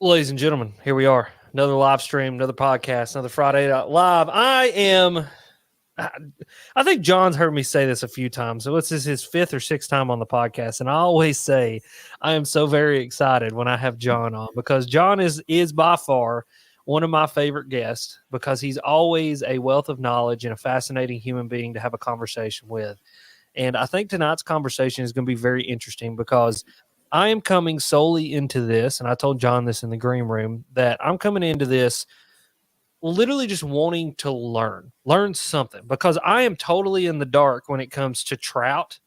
Ladies and gentlemen, here we are. Another live stream, another podcast, another Friday Night Live. I think John's heard me say this a few times. So this is his fifth or sixth time on the podcast. And I always say I am so very excited when I have John on because John is by far one of my favorite guests because he's always a wealth of knowledge and a fascinating human being to have a conversation with. And I think tonight's conversation is going to be very interesting because I am coming solely into this, and I told John this in the green room, that I'm coming into this literally just wanting to learn something, because I am totally in the dark when it comes to trout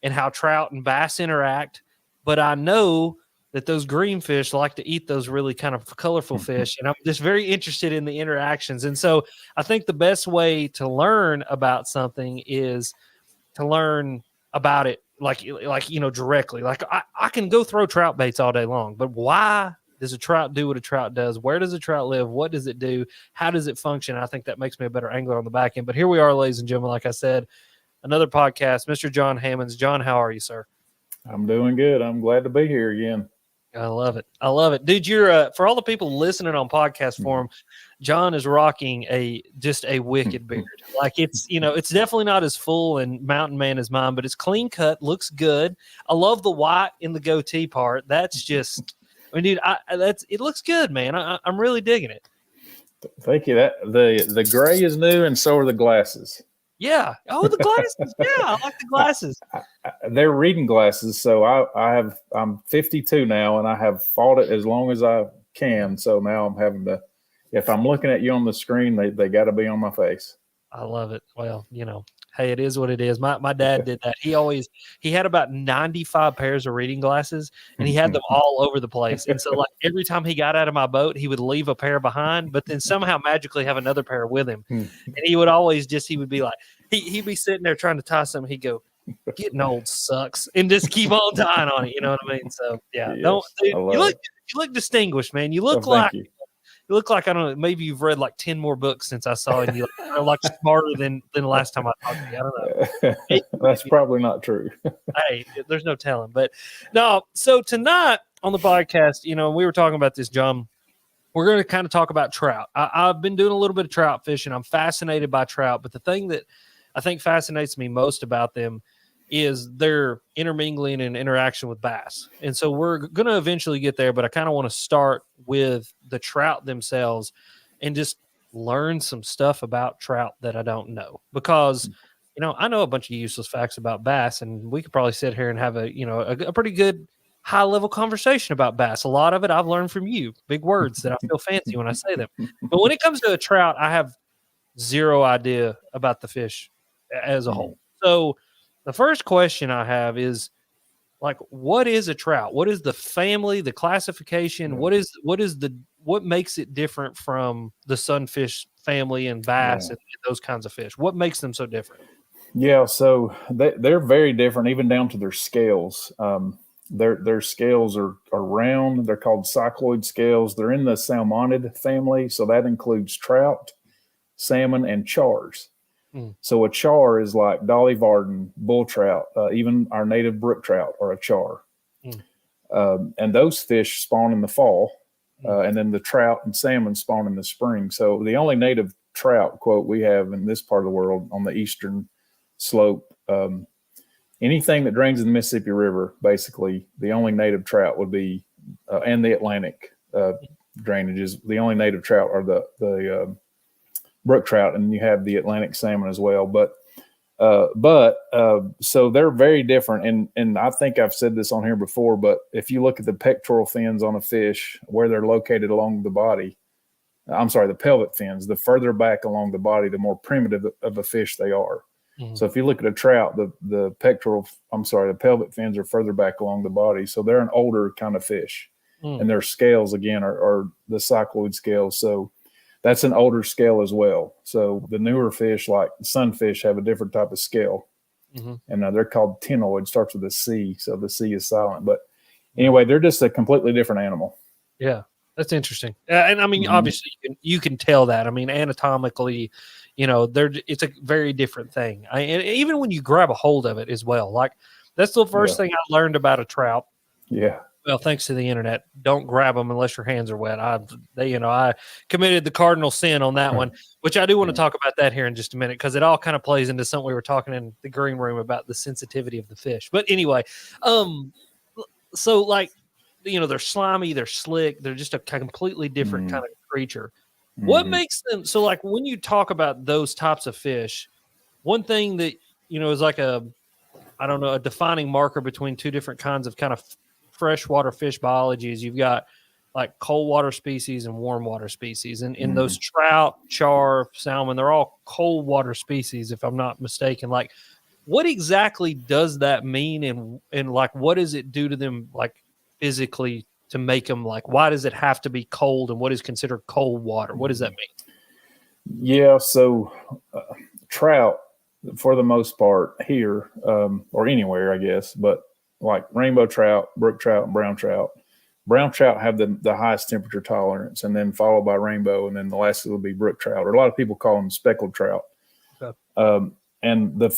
and how trout and bass interact. But I know that those green fish like to eat those really kind of colorful fish, and I'm just very interested in the interactions. And so I think the best way to learn about something is to learn about it like directly. Like I can go throw trout baits all day long, but why does a trout do what a trout does? Where does a trout live? What does it do? How does it function? I think that makes me a better angler on the back end. But here we are, ladies and gentlemen, like I said, another podcast. Mr. John Hammonds. John, how are you, sir? I'm doing good. I'm glad to be here again. I love it. Dude, you're for all the people listening on podcast form, John is rocking a wicked beard. Like it's definitely not as full and mountain man as mine, but it's clean cut, looks good. I love the white in the goatee part. That's just, dude, it looks good, man. I'm really digging it. Thank you. That the gray is new, and so are the glasses. Yeah. Oh, the glasses. Yeah, I like the glasses. They're reading glasses. So I'm 52 now, and I have fought it as long as I can. So now I'm having to. If I'm looking at you on the screen, they got to be on my face. I love it. Well, hey, it is what it is. My dad did that. He had about 95 pairs of reading glasses, and he had them all over the place. And so like every time he got out of my boat, he would leave a pair behind, but then somehow magically have another pair with him. And he would always he would be like, he'd be sitting there trying to tie something. He'd go, "Getting old sucks," and just keep on tying on it. You know what I mean? So yeah, yes, you look distinguished, man. You look You look like, I don't know, maybe you've read like 10 more books since I saw you. You're like smarter than the last time I talked to you. I don't know. That's probably not true. Hey, there's no telling. But no, so tonight on the podcast, we were talking about this, John. We're going to kind of talk about trout. I've been doing a little bit of trout fishing. I'm fascinated by trout. But the thing that I think fascinates me most about them is their intermingling and interaction with bass. And so we're going to eventually get there, but I kind of want to start with the trout themselves and just learn some stuff about trout that I don't know, because, I know a bunch of useless facts about bass, and we could probably sit here and have a pretty good high level conversation about bass. A lot of it I've learned from you, big words that I feel fancy when I say them. But when it comes to a trout, I have zero idea about the fish as a whole. So the first question I have is, like, what is a trout? What is the family, the classification? What makes it different from the sunfish family and bass and those kinds of fish? What makes them so different? Yeah, so they're very different, even down to their scales. Their scales are round. They're called cycloid scales. They're in the salmonid family, so that includes trout, salmon, and chars. So a char is like Dolly Varden, bull trout, even our native brook trout are a char. And those fish spawn in the fall, and then the trout and salmon spawn in the spring. So the only native trout, quote, we have in this part of the world on the eastern slope, anything that drains in the Mississippi River, basically, the only native trout would be, and the Atlantic drainages, the only native trout are the brook trout, and you have the Atlantic salmon as well. But so they're very different. And I think I've said this on here before, but if you look at the pectoral fins on a fish, where they're located along the body, the pelvic fins, the further back along the body, the more primitive of a fish they are. So if you look at a trout, the pelvic fins are further back along the body. So they're an older kind of fish. And their scales, again, are the cycloid scales. So that's an older scale as well. So the newer fish, like sunfish, have a different type of scale. And they're called ctenoid, starts with a C. So the C is silent. But anyway, they're just a completely different animal. Yeah, that's interesting. And I mean, obviously, you can tell that. I mean, anatomically, it's a very different thing. And even when you grab a hold of it as well, like that's the first thing I learned about a trout. Yeah. Well, thanks to the internet, don't grab them unless your hands are wet. I committed the cardinal sin on that one, which I do want to talk about that here in just a minute because it all kind of plays into something we were talking in the green room about the sensitivity of the fish. But anyway, so like, they're slimy, they're slick, they're just a completely different kind of creature. What makes them so? Like when you talk about those types of fish, one thing that is like a defining marker between two different kinds of kind of freshwater fish biology is you've got like cold water species and warm water species. And in those trout, char, salmon, they're all cold water species, if I'm not mistaken. Like, what exactly does that mean? And like, what does it do to them, like physically, to make them like, why does it have to be cold? And what is considered cold water? What does that mean? Yeah. So trout, for the most part here, or anywhere, I guess, but like rainbow trout, brook trout, and brown trout. Brown trout have the highest temperature tolerance, and then followed by rainbow, and then the last will be brook trout, or a lot of people call them speckled trout. Okay. And the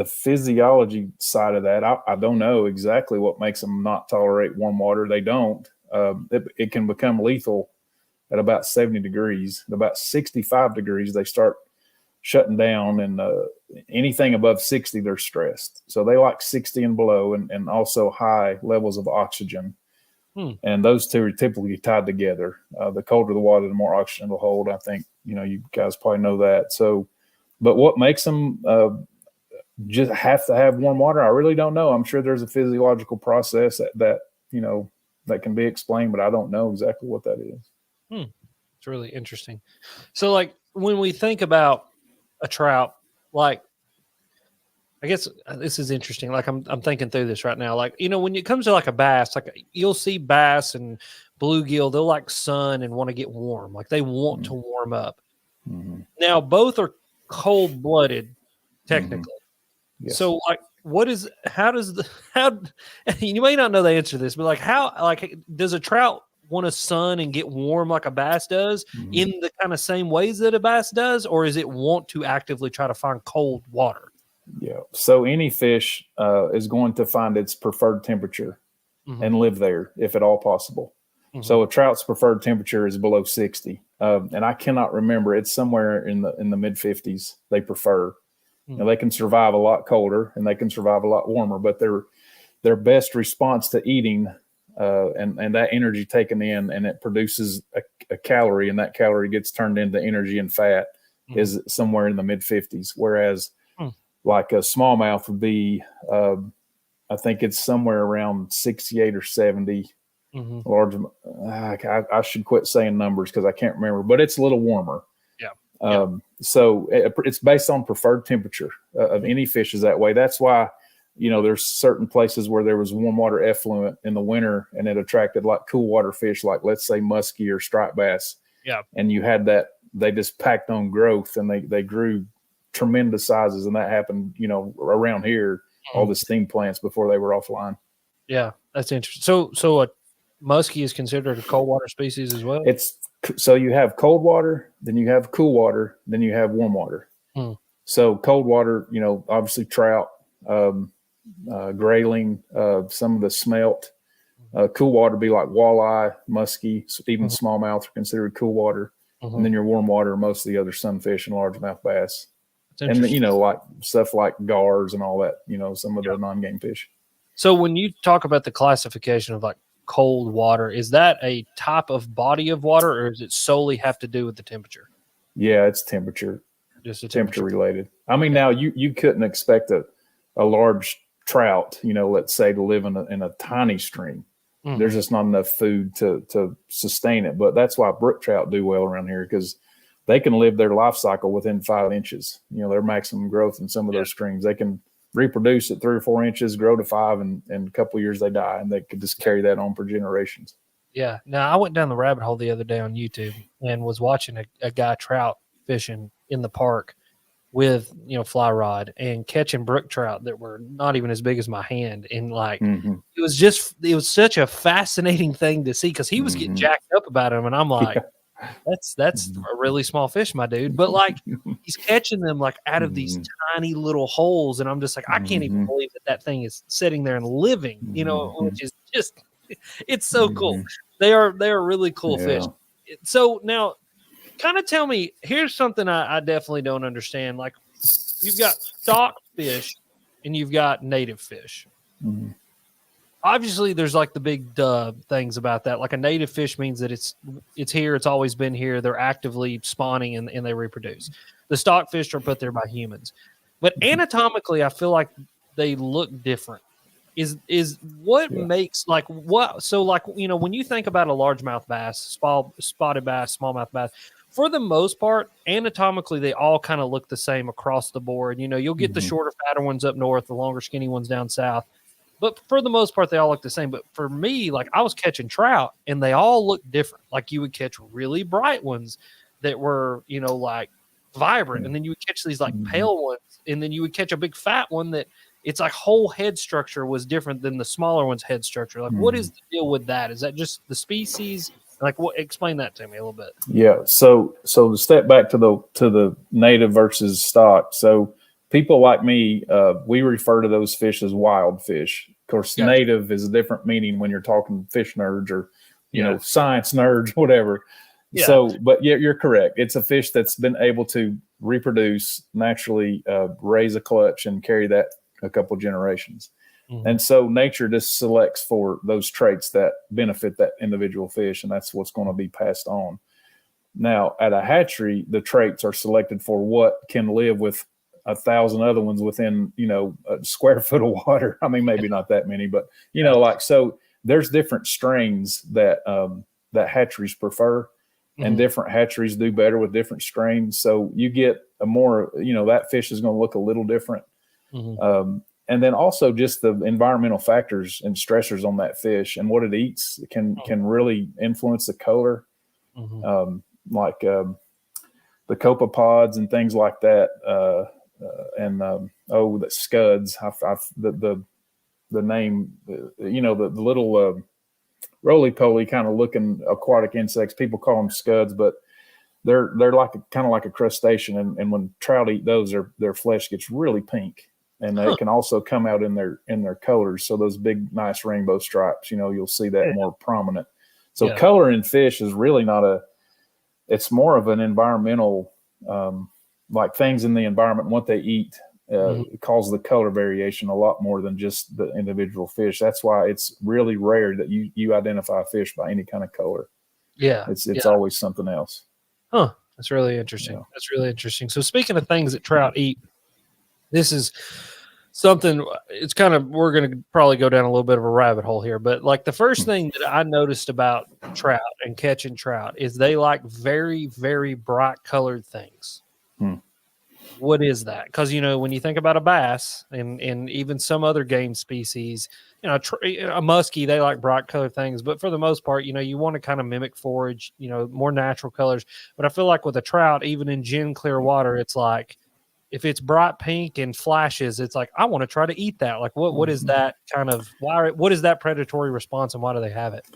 physiology side of that, I don't know exactly what makes them not tolerate warm water. They don't. It can become lethal at about 70 degrees. At about 65 degrees, they start shutting down, and anything above 60, they're stressed. So they like 60 and below, and also high levels of oxygen. And those two are typically tied together. The colder the water, the more oxygen it'll hold. I think, you guys probably know that. So, but what makes them just have to have warm water, I really don't know. I'm sure there's a physiological process that can be explained, but I don't know exactly what that is. It's really interesting. So like when we think about a trout, like, I guess this is interesting. Like I'm thinking through this right now. Like, when it comes to like a bass, like you'll see bass and bluegill, they'll like sun and want to get warm. Like they want to warm up. Now both are cold-blooded technically. Yes. So like how you may not know the answer to this, but like how does a trout want to sun and get warm like a bass does in the kind of same ways that a bass does, or is it want to actively try to find cold water? Yeah. So any fish is going to find its preferred temperature and live there if at all possible. So a trout's preferred temperature is below 60. And I cannot remember. It's somewhere in the mid 50s they prefer. They can survive a lot colder and they can survive a lot warmer, but their best response to eating and that energy taken in, and it produces a calorie, and that calorie gets turned into energy and fat is somewhere in the mid 50s. Whereas like a smallmouth would be, I think it's somewhere around 68 or 70. Large. I should quit saying numbers because I can't remember, but it's a little warmer. So it's based on preferred temperature of any fish is that way. That's why, there's certain places where there was warm water effluent in the winter and it attracted like cool water fish, like let's say muskie or striped bass. Yeah. And you had that, they just packed on growth and they grew tremendous sizes. And that happened, around here, all the steam plants before they were offline. Yeah. That's interesting. So a muskie is considered a cold water species as well? So you have cold water, then you have cool water, then you have warm water. So cold water, obviously trout, grayling, some of the smelt. Cool water be like walleye, muskie, even smallmouth are considered cool water. And then your warm water, most of the other sunfish and largemouth bass. And like stuff like gars and all that, some of the non-game fish. So when you talk about the classification of like cold water, is that a type of body of water, or does it solely have to do with the temperature? Yeah, it's temperature. Just temperature related. I mean, now you couldn't expect a large trout, let's say, to live in a tiny stream. There's just not enough food to sustain it. But that's why brook trout do well around here, because they can live their life cycle within 5 inches. Their maximum growth in some of those streams. They can reproduce at 3 or 4 inches, grow to 5, and in a couple of years they die, and they could just carry that on for generations. Yeah. Now I went down the rabbit hole the other day on YouTube and was watching a guy trout fishing in the park with fly rod and catching brook trout that were not even as big as my hand, and like it was such a fascinating thing to see, because he was getting jacked up about him, and I'm like, that's a really small fish, my dude. But like he's catching them like out of these tiny little holes, and I'm just like, I can't even believe that thing is sitting there and living, which is just It's so cool. They are really cool fish. So now, kind of tell me. Here's something I definitely don't understand. Like, you've got stock fish and you've got native fish. Obviously, there's like the big things about that. Like, a native fish means that it's here, it's always been here. They're actively spawning and they reproduce. The stock fish are put there by humans, but anatomically, I feel like they look different. Is what makes like what? So like, you know, when you think about a largemouth bass, spotted bass, smallmouth bass, for the most part, anatomically, they all kind of look the same across the board. You know, you'll get the shorter, fatter ones up north, the longer, skinny ones down south. But for the most part, they all look the same. But for me, like, I was catching trout and they all look different. Like, you would catch really bright ones that were, you know, like vibrant. And then you would catch these like pale ones. And then you would catch a big fat one that it's like whole head structure was different than the smaller one's head structure. Like, what is the deal with that? Is that just the species? Like, what? Explain that to me a little bit. Yeah. So to step back to the native versus stock. So people like me, we refer to those fish as wild fish. Of course, native is a different meaning when you're talking fish nerds or, you know, science nerds, whatever. Yeah. So, but yeah, you're correct. It's a fish that's been able to reproduce, naturally raise a clutch and carry that a couple generations. And so nature just selects for those traits that benefit that individual fish, and that's what's going to be passed on. Now, at a hatchery, the traits are selected for what can live with 1,000 other ones within, you know, a square foot of water. I mean, maybe not that many, but, you know, like, so there's different strains that that hatcheries prefer, and different hatcheries do better with different strains. So you get a more, you know, that fish is going to look a little different. And then also just the environmental factors and stressors on that fish and what it eats can really influence the color. Like the copepods and things like that. The scuds, the name, you know, the little roly-poly kind of looking aquatic insects. People call them scuds, but they're like kind of like a crustacean. And when trout eat those, their flesh gets really pink. And they can also come out in their colors. So those big, nice rainbow stripes, you know, you'll see that more prominent. So color in fish is really not it's more of an environmental, like things in the environment, what they eat causes the color variation a lot more than just the individual fish. That's why it's really rare that you identify a fish by any kind of color. Yeah. It's always something else. Huh. That's really interesting. Yeah. That's really interesting. So speaking of things that trout eat, this is something, it's kind of, we're going to probably go down a little bit of a rabbit hole here, but like the first thing that I noticed about trout and catching trout is they like very, very bright colored things. What is that? Because, you know, when you think about a bass and even some other game species, you know, a muskie, they like bright colored things, but for the most part, you know, you want to kind of mimic forage, you know, more natural colors. But I feel like with a trout, even in gin clear water, it's like, if it's bright pink and flashes, it's like, I want to try to eat that. Like, what is that kind of, what is that predatory response and why do they have it?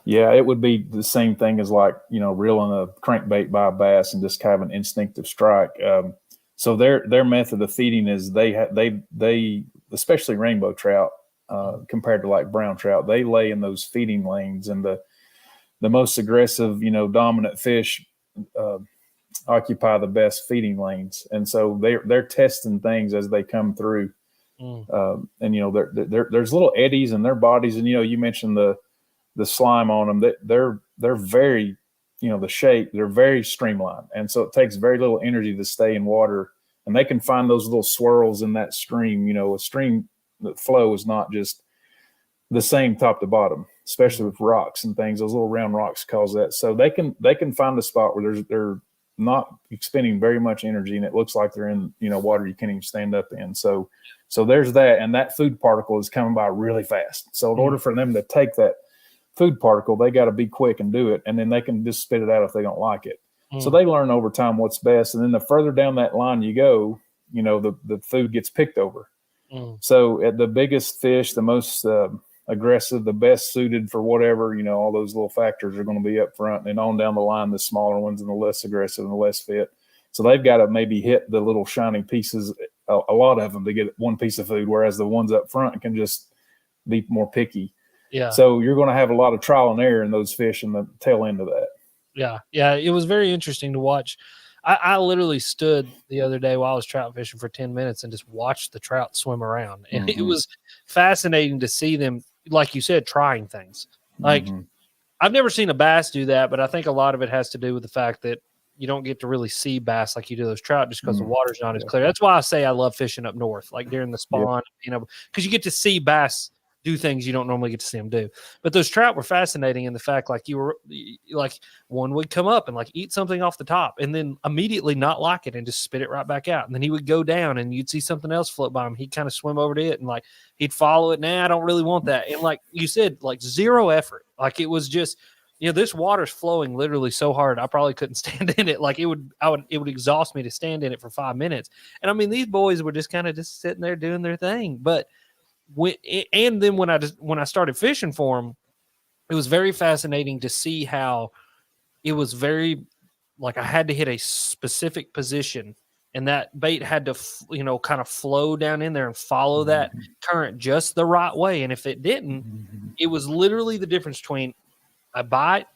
Yeah, it would be the same thing as like, you know, reeling a crankbait by a bass and just have an instinctive strike. So their method of feeding is they especially rainbow trout, compared to like brown trout, they lay in those feeding lanes, and the most aggressive, you know, dominant fish, occupy the best feeding lanes. And so they're testing things as they come through. And, you know, there's little eddies in their bodies. And, you know, you mentioned the slime on them, they're very, you know, the shape, they're very streamlined. And so it takes very little energy to stay in water, and they can find those little swirls in that stream. You know, a stream flow is not just the same top to bottom, especially with rocks and things. Those little round rocks cause that. So they can find a spot where they're not expending very much energy, and it looks like they're in, you know, water you can't even stand up in. So there's that, and that food particle is coming by really fast. So in order for them to take that food particle, they got to be quick and do it, and then they can just spit it out if they don't like it. So they learn over time what's best, and then the further down that line you go, you know, the food gets picked over. So at the biggest fish, the most aggressive, the best suited for whatever, you know, all those little factors are going to be up front, and on down the line, the smaller ones and the less aggressive and the less fit. So they've got to maybe hit the little shiny pieces, a lot of them, to get one piece of food, whereas the ones up front can just be more picky. Yeah. So you're going to have a lot of trial and error in those fish in the tail end of that. Yeah. Yeah. It was very interesting to watch. I literally stood the other day while I was trout fishing for 10 minutes and just watched the trout swim around. And it was fascinating to see them, like you said, trying things. Like, I've never seen a bass do that, but I think a lot of it has to do with the fact that you don't get to really see bass like you do those trout just because the water's not as clear. That's why I say I love fishing up north, like during the spawn, because you get to see bass do things you don't normally get to see them do. But those trout were fascinating in the fact, like, one would come up and like eat something off the top and then immediately not like it and just spit it right back out. And then he would go down and you'd see something else float by him. He'd kind of swim over to it and like he'd follow it. Nah, I don't really want that. And like you said, like zero effort. Like it was just, this water's flowing literally so hard I probably couldn't stand in it. Like it would exhaust me to stand in it for 5 minutes. And I mean, these boys were just kind of just sitting there doing their thing. But then when I started fishing for them, it was very fascinating to see how it was very, like, I had to hit a specific position and that bait had to, kind of flow down in there and follow that current just the right way. And if it didn't, it was literally the difference between a bite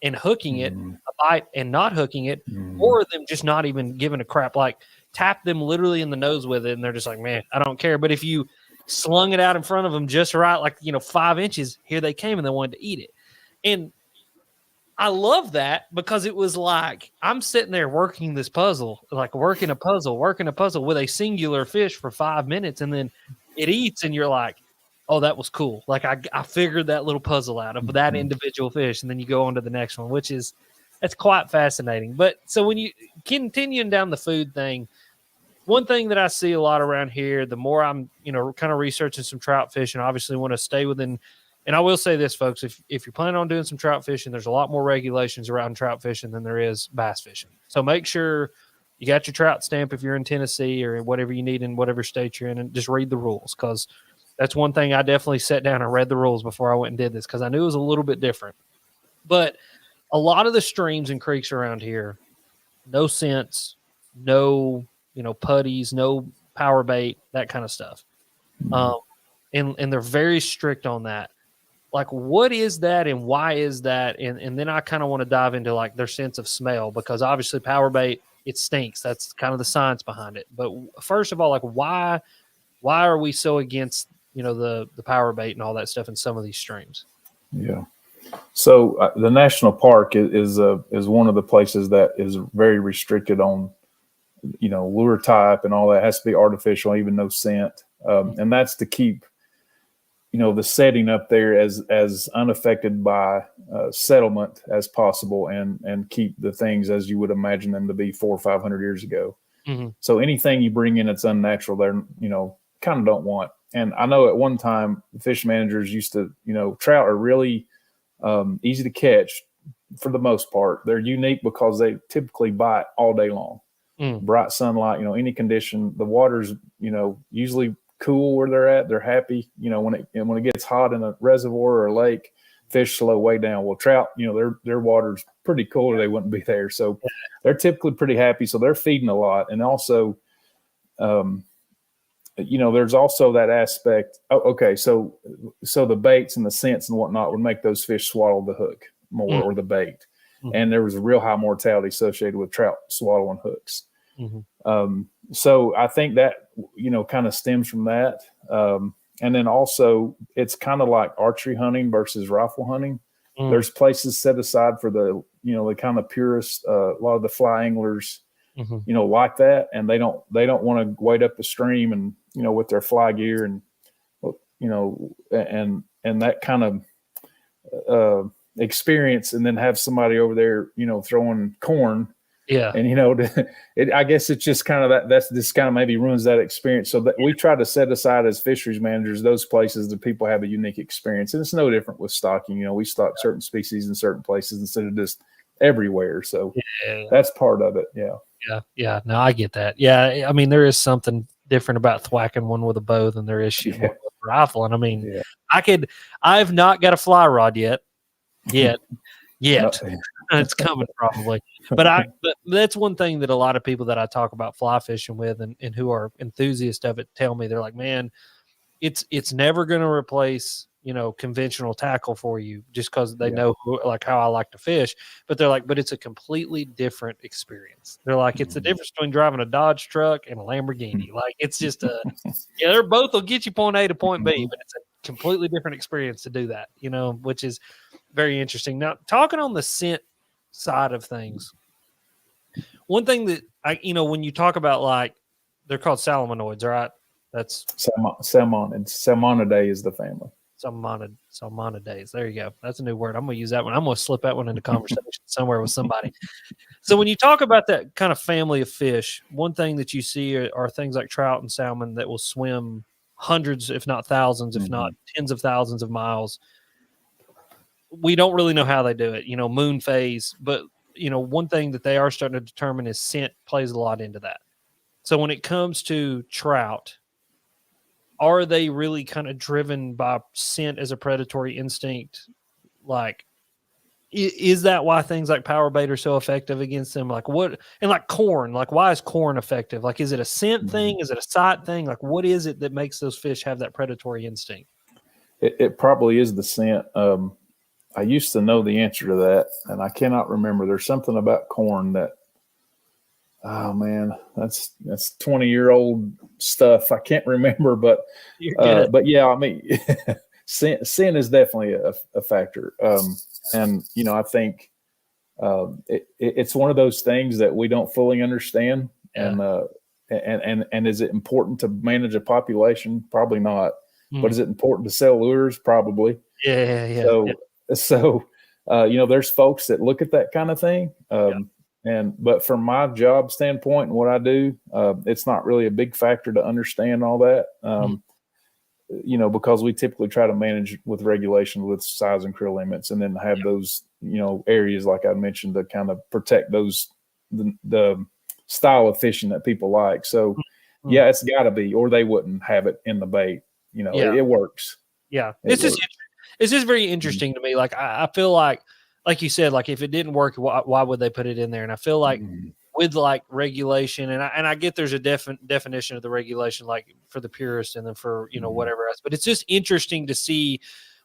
and hooking it, a bite and not hooking it, or them just not even giving a crap. Like, tap them literally in the nose with it and they're just like, man, I don't care. But if you slung it out in front of them just right, like, 5 inches, here they came and they wanted to eat it. And I love that because it was like I'm sitting there working this puzzle, like working a puzzle with a singular fish for 5 minutes, and then it eats and you're like, oh, that was cool. Like I figured that little puzzle out of that individual fish, and then you go on to the next one, that's quite fascinating. But so when you continuing down the food thing, one thing that I see a lot around here, the more I'm, kind of researching some trout fishing, obviously want to stay within, and I will say this, folks, if you're planning on doing some trout fishing, there's a lot more regulations around trout fishing than there is bass fishing. So make sure you got your trout stamp if you're in Tennessee or whatever you need in whatever state you're in, and just read the rules, because that's one thing I definitely sat down and read the rules before I went and did this, because I knew it was a little bit different. But a lot of the streams and creeks around here, no scents, no putties, no power bait, that kind of stuff. And they're very strict on that. Like, what is that and why is that? And then I kind of want to dive into like their sense of smell, because obviously power bait, it stinks. That's kind of the science behind it. But first of all, like, why are we so against, the power bait and all that stuff in some of these streams? Yeah. So the national park is one of the places that is very restricted on, lure type and all that. It has to be artificial, even no scent. And that's to keep, the setting up there as unaffected by settlement as possible, and keep the things as you would imagine them to be 400 or 500 years ago. So anything you bring in that's unnatural, they're, kind of don't want. And I know at one time, fish managers used to, trout are really easy to catch for the most part. They're unique because they typically bite all day long. Bright sunlight, any condition, the water's, usually cool where they're at. They're happy. When it gets hot in a reservoir or a lake, fish slow way down. Well, trout, their water's pretty cool or they wouldn't be there. So they're typically pretty happy. So they're feeding a lot. And also, there's also that aspect. Oh, okay. So the baits and the scents and whatnot would make those fish swallow the hook more or the bait. And there was a real high mortality associated with trout swallowing hooks. So I think that, kind of stems from that. And then also it's kind of like archery hunting versus rifle hunting. There's places set aside for the, the kind of purist, a lot of the fly anglers, like that. And they don't want to wade up the stream and, with their fly gear and, and that kind of, experience, and then have somebody over there, throwing corn. Yeah. And, I guess it's just kind of that's just kind of maybe ruins that experience. So that we try to set aside as fisheries managers, those places that people have a unique experience. And it's no different with stocking. We stock certain species in certain places instead of just everywhere. So that's part of it. Yeah. Yeah. Yeah. No, I get that. Yeah. I mean, there is something different about thwacking one with a bow than there is shooting one with a rifle. And I mean, I've not got a fly rod yet. It's coming probably, but that's one thing that a lot of people that I talk about fly fishing with and who are enthusiasts of it tell me, they're like, man, it's never going to replace conventional tackle for you just because they know how I like to fish. But they're like, but it's a completely different experience. They're like, it's the difference between driving a Dodge truck and a Lamborghini. Like, it's just they're both will get you point A to point B, but it's a completely different experience to do that, which is very interesting. Now, talking on the scent side of things, one thing that when you talk about, like, they're called salaminoids, right? That's Salmonidae is the family. Salmonidae. There you go. That's a new word. I'm going to use that one. I'm going to slip that one into conversation somewhere with somebody. So when you talk about that kind of family of fish, one thing that you see are things like trout and salmon that will swim hundreds, if not thousands, if not tens of thousands of miles. We don't really know how they do it, moon phase. But, one thing that they are starting to determine is scent plays a lot into that. So when it comes to trout, are they really kind of driven by scent as a predatory instinct? Like, is that why things like power bait are so effective against them? Like, what, and like corn, like, why is corn effective? Like, is it a scent thing? Is it a sight thing? Like, what is it that makes those fish have that predatory instinct? It probably is the scent. I used to know the answer to that, and I cannot remember. There's something about corn that, oh man, that's 20-year-old stuff. I can't remember, but yeah, I mean, scent is definitely a factor. And I think it's one of those things that we don't fully understand. Yeah. And is it important to manage a population? Probably not. But is it important to sell lures? Probably. Yeah. So there's folks that look at that kind of thing. But from my job standpoint and what I do, it's not really a big factor to understand all that. Because we typically try to manage with regulation with size and creel limits, and then have those, areas like I mentioned to kind of protect those, the style of fishing that people like. So it's gotta be, or they wouldn't have it in the bait. It works. Yeah. It's just very interesting to me. Like, I feel like you said, like, if it didn't work, why would they put it in there? And I feel like with like regulation, and I get there's a definition of the regulation, like for the purist and then for, whatever else, but it's just interesting to see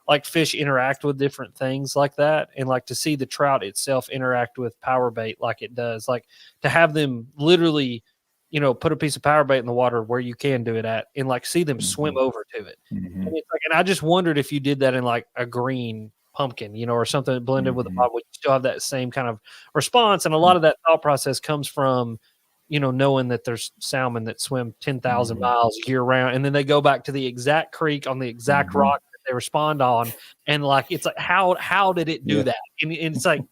like fish interact with different things like that. And like to see the trout itself interact with power bait like it does, like to have them literally, put a piece of power bait in the water where you can do it at, and like see them swim over to it. And it's like, and I just wondered if you did that in like a green pumpkin, or something blended with a pot, would you still have that same kind of response? And a lot of that thought process comes from, knowing that there's salmon that swim 10,000 miles year round, and then they go back to the exact creek on the exact rock that they respond on. And like, it's like, how did it do that? And it's like,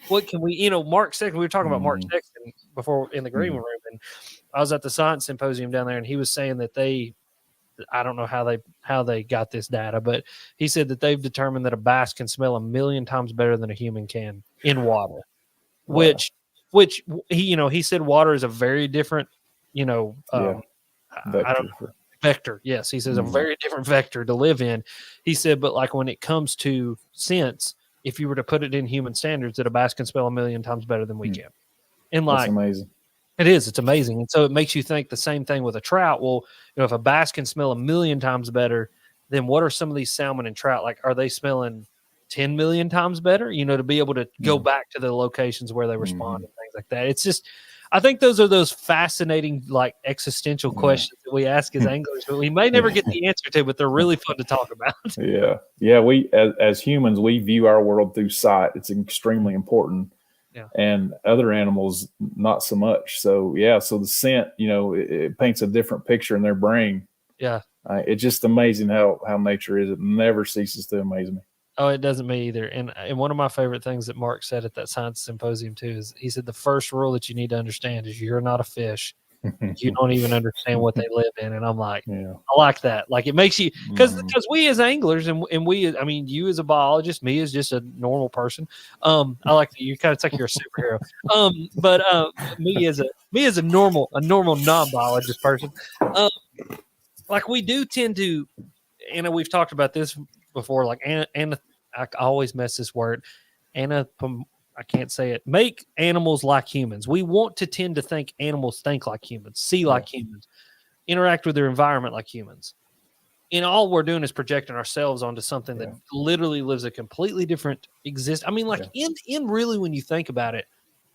what can we, Mark Sexton, we were talking about Mark Sexton before in the green room, and I was at the science symposium down there, and he was saying that I don't know how they got this data, but he said that they've determined that a bass can smell 1,000,000 times better than a human can in water, which he said water is a very different, vector. Yes. He says a very different vector to live in. He said, but like when it comes to scents, if you were to put it in human standards, that a bass can smell 1,000,000 times better than we can. And like, that's amazing. It is. It's amazing. And so it makes you think the same thing with a trout. Well, if a bass can smell 1,000,000 times better, then what are some of these salmon and trout? Like, are they smelling 10 million times better, to be able to go back to the locations where they respond and things like that. It's just, I think those are those fascinating, like, existential questions that we ask as anglers, but we may never get the answer to, but they're really fun to talk about. Yeah. We, as humans, we view our world through sight. It's extremely important. Yeah. And other animals, not so much. So, so the scent, it paints a different picture in their brain. Yeah. It's just amazing how nature is. It never ceases to amaze me. Oh, it doesn't me either. And one of my favorite things that Mark said at that science symposium too is he said the first rule that you need to understand is you're not a fish. You don't even understand what they live in. And I'm like, I like that. Like, it makes you, because we as anglers and we, I mean, you as a biologist, me as just a normal person. I like that you kind of think you're a superhero. But me as a normal non-biologist person, like, we do tend to, and we've talked about this before, like, and I always mess this word, I can't say it. Make animals like humans. We want to tend to think animals think like humans, see like humans, interact with their environment like humans. and all we're doing is projecting ourselves onto something that literally lives a completely different exist. I mean, like in really, when you think about it,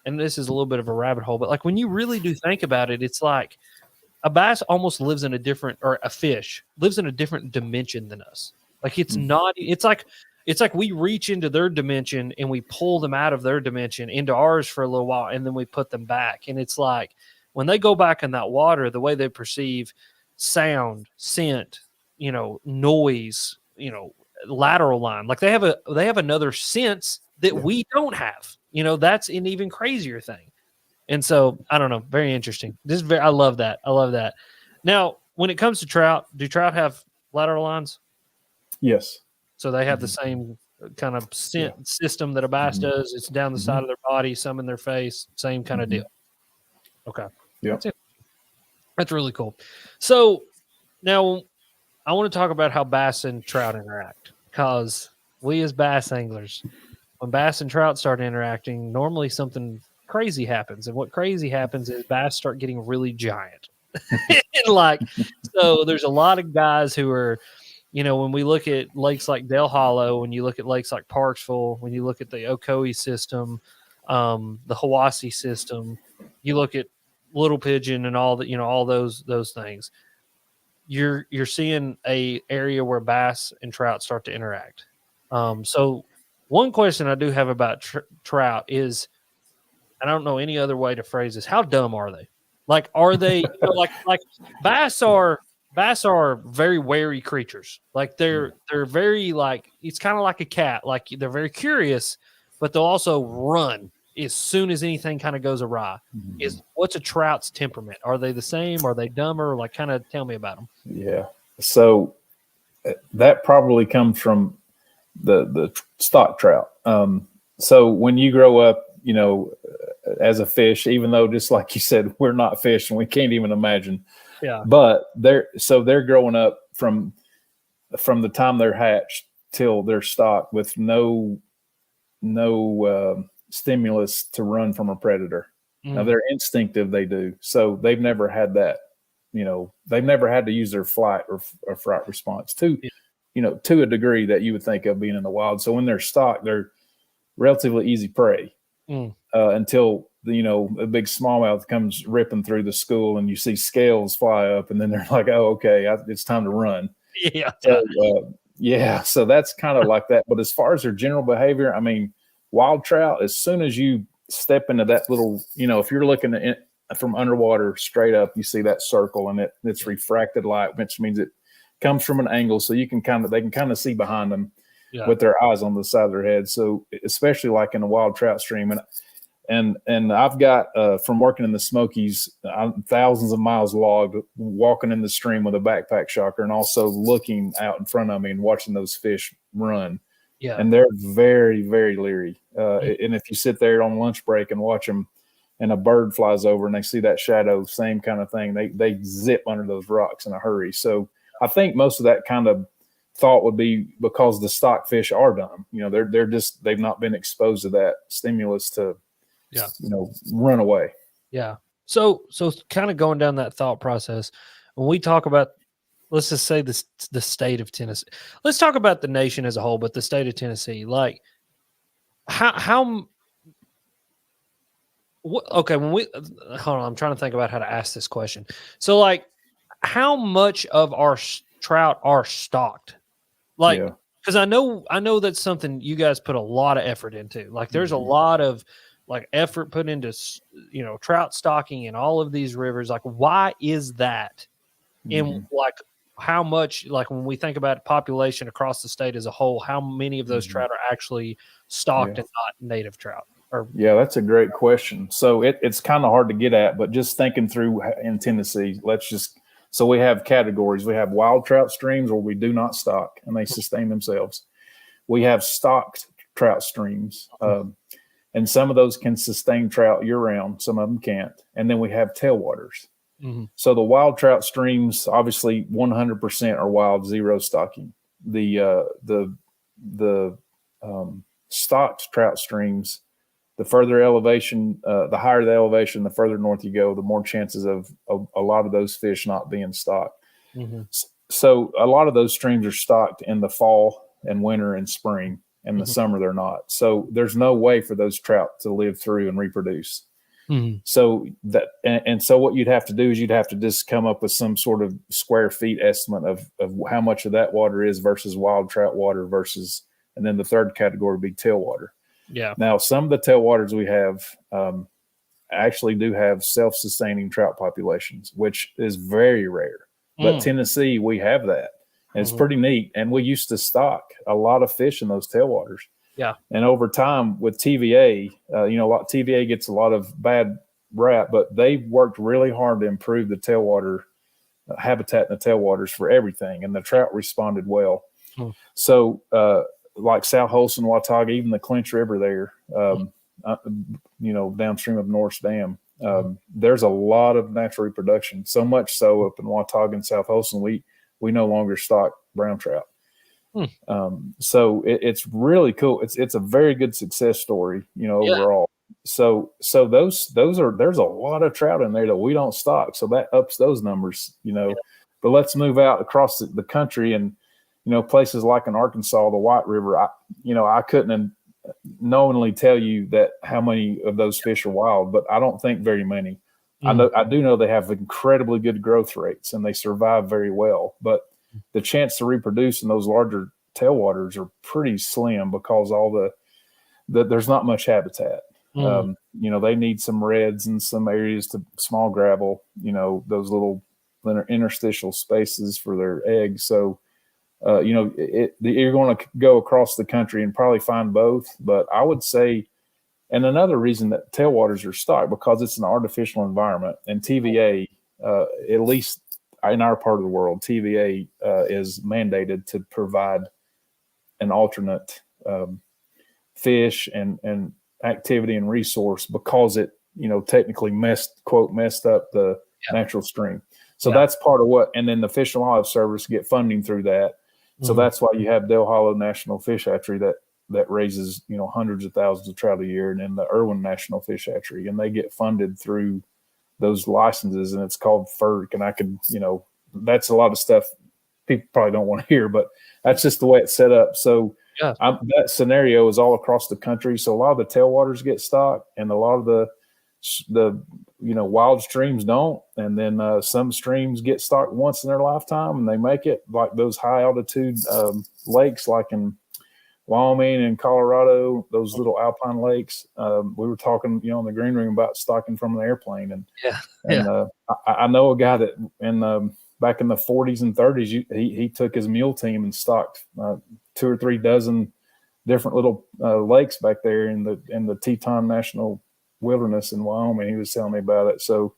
and this is a little bit of a rabbit hole, but like when you really do think about it, it's like a bass almost lives in a different, or a fish lives in a different dimension than us. Like it's not, it's like we reach into their dimension and we pull them out of their dimension into ours for a little while, and then we put them back. And it's like when they go back in that water, the way they perceive sound, scent, noise, lateral line, like they have another sense that we don't have. That's an even crazier thing. And so I don't know, very interesting. I love that. I love that. Now, when it comes to trout, do trout have lateral lines? Yes. So they have the same kind of scent system that a bass does. It's down the side of their body, some in their face, same kind of deal. Okay. Yeah. That's really cool. So now I want to talk about how bass and trout interact, because we as bass anglers, when bass and trout start interacting, normally something crazy happens. And what crazy happens is bass start getting really giant. So there's a lot of guys who are, when we look at lakes like Dale Hollow, when you look at lakes like Parksville, when you look at the Ocoee system, the Hiwassee system, you look at Little Pigeon and all that, all those things, you're seeing a area where bass and trout start to interact. So one question I do have about trout is, and I don't know any other way to phrase this, how dumb are they? Like, are they like bass are very wary creatures. Like they're very, like, it's kind of like a cat. Like they're very curious, but they'll also run as soon as anything kind of goes awry. What's a trout's temperament? Are they the same? Are they dumber? Like, kind of tell me about them. Yeah. So that probably comes from the stock trout. So when you grow up, as a fish, even though, just like you said, we're not fish and we can't even imagine. Yeah. But they're growing up from the time they're hatched till they're stocked with no stimulus to run from a predator. Now they're instinctive, they do. So they've never had that, they've never had to use their flight or fright response to a degree that you would think of being in the wild. So when they're stocked, they're relatively easy prey until a big smallmouth comes ripping through the school and you see scales fly up, and then they're like, oh, okay, it's time to run. Yeah. So, so that's kind of like that. But as far as their general behavior, I mean, wild trout, as soon as you step into that little, if you're looking at it from underwater straight up, you see that circle, and it's refracted light, which means it comes from an angle, so they can kind of see behind them with their eyes on the side of their head. So especially like in a wild trout stream, and I've got from working in the Smokies, thousands of miles logged, walking in the stream with a backpack shocker, and also looking out in front of me and watching those fish run. Yeah. And they're very, very leery. And if you sit there on lunch break and watch them, and a bird flies over and they see that shadow, same kind of thing, they zip under those rocks in a hurry. So I think most of that kind of thought would be because the stock fish are dumb. They've not been exposed to that stimulus to, run away. Yeah. So kind of going down that thought process, when we talk about, let's just say the state of Tennessee, let's talk about the nation as a whole, but the state of Tennessee, like when we, hold on, I'm trying to think about how to ask this question. So like, how much of our trout are stocked? Like, because I know that's something you guys put a lot of effort into. Like, there's a lot of like effort put into, trout stocking in all of these rivers. Like, why is that? And like, how much, like when we think about population across the state as a whole, how many of those trout are actually stocked and not native trout? That's a great question. So it's kind of hard to get at, but just thinking through in Tennessee, so we have categories. We have wild trout streams where we do not stock and they sustain themselves. We have stocked trout streams, and some of those can sustain trout year round. Some of them can't. And then we have tailwaters. So the wild trout streams, obviously 100% are wild, zero stocking. The stocked trout streams, the further elevation, the higher the elevation, the further north you go, the more chances of a lot of those fish not being stocked. So a lot of those streams are stocked in the fall and winter and spring. In the summer, they're not. So there's no way for those trout to live through and reproduce. Mm-hmm. So that, and so what you'd have to do is you'd have to just come up with some sort of square feet estimate of how much of that water is versus wild trout water versus, and then the third category would be tailwater. Yeah. Now, some of the tailwaters we have actually do have self-sustaining trout populations, which is very rare. But Tennessee, we have that. And it's pretty neat. And we used to stock a lot of fish in those tailwaters. Yeah. And over time with TVA, TVA gets a lot of bad rap, but they worked really hard to improve the tailwater habitat in the tailwaters for everything. And the trout responded well. So like South Holston, Watauga, even the Clinch River there, downstream of Norris Dam, there's a lot of natural reproduction. So much so up in Watauga and South Holston, we no longer stock brown trout. So it's really cool. It's a very good success story, overall. So there's a lot of trout in there that we don't stock. So that ups those numbers, but let's move out across the country and, places like in Arkansas, the White River, I couldn't knowingly tell you that how many of those fish are wild, but I don't think very many. I do know they have incredibly good growth rates and they survive very well, but the chance to reproduce in those larger tailwaters are pretty slim because there's not much habitat. They need some reds and some areas to small gravel, those little interstitial spaces for their eggs. So, you're going to go across the country and probably find both, but I would say, and another reason that tailwaters are stocked because it's an artificial environment, and TVA, at least in our part of the world, TVA is mandated to provide an alternate fish and activity and resource because it, technically messed up the natural stream. So that's part of what, and then the Fish and Wildlife Service get funding through that. So that's why you have Del Hollow National Fish Hatchery that raises, hundreds of thousands of trout a year, and then the Irwin National Fish Hatchery, and they get funded through those licenses, and it's called FERC. And I could, that's a lot of stuff people probably don't want to hear, but that's just the way it's set up. So that scenario is all across the country. So a lot of the tailwaters get stocked, and a lot of the wild streams don't. And then some streams get stocked once in their lifetime, and they make it, like those high altitude lakes, like in Wyoming and Colorado, those little alpine lakes. We were talking, in the green room about stocking from an airplane. And I know a guy that back in the 40s and 30s, he took his mule team and stocked 2 or 3 dozen different little lakes back there in the Teton National Wilderness in Wyoming. He was telling me about it. So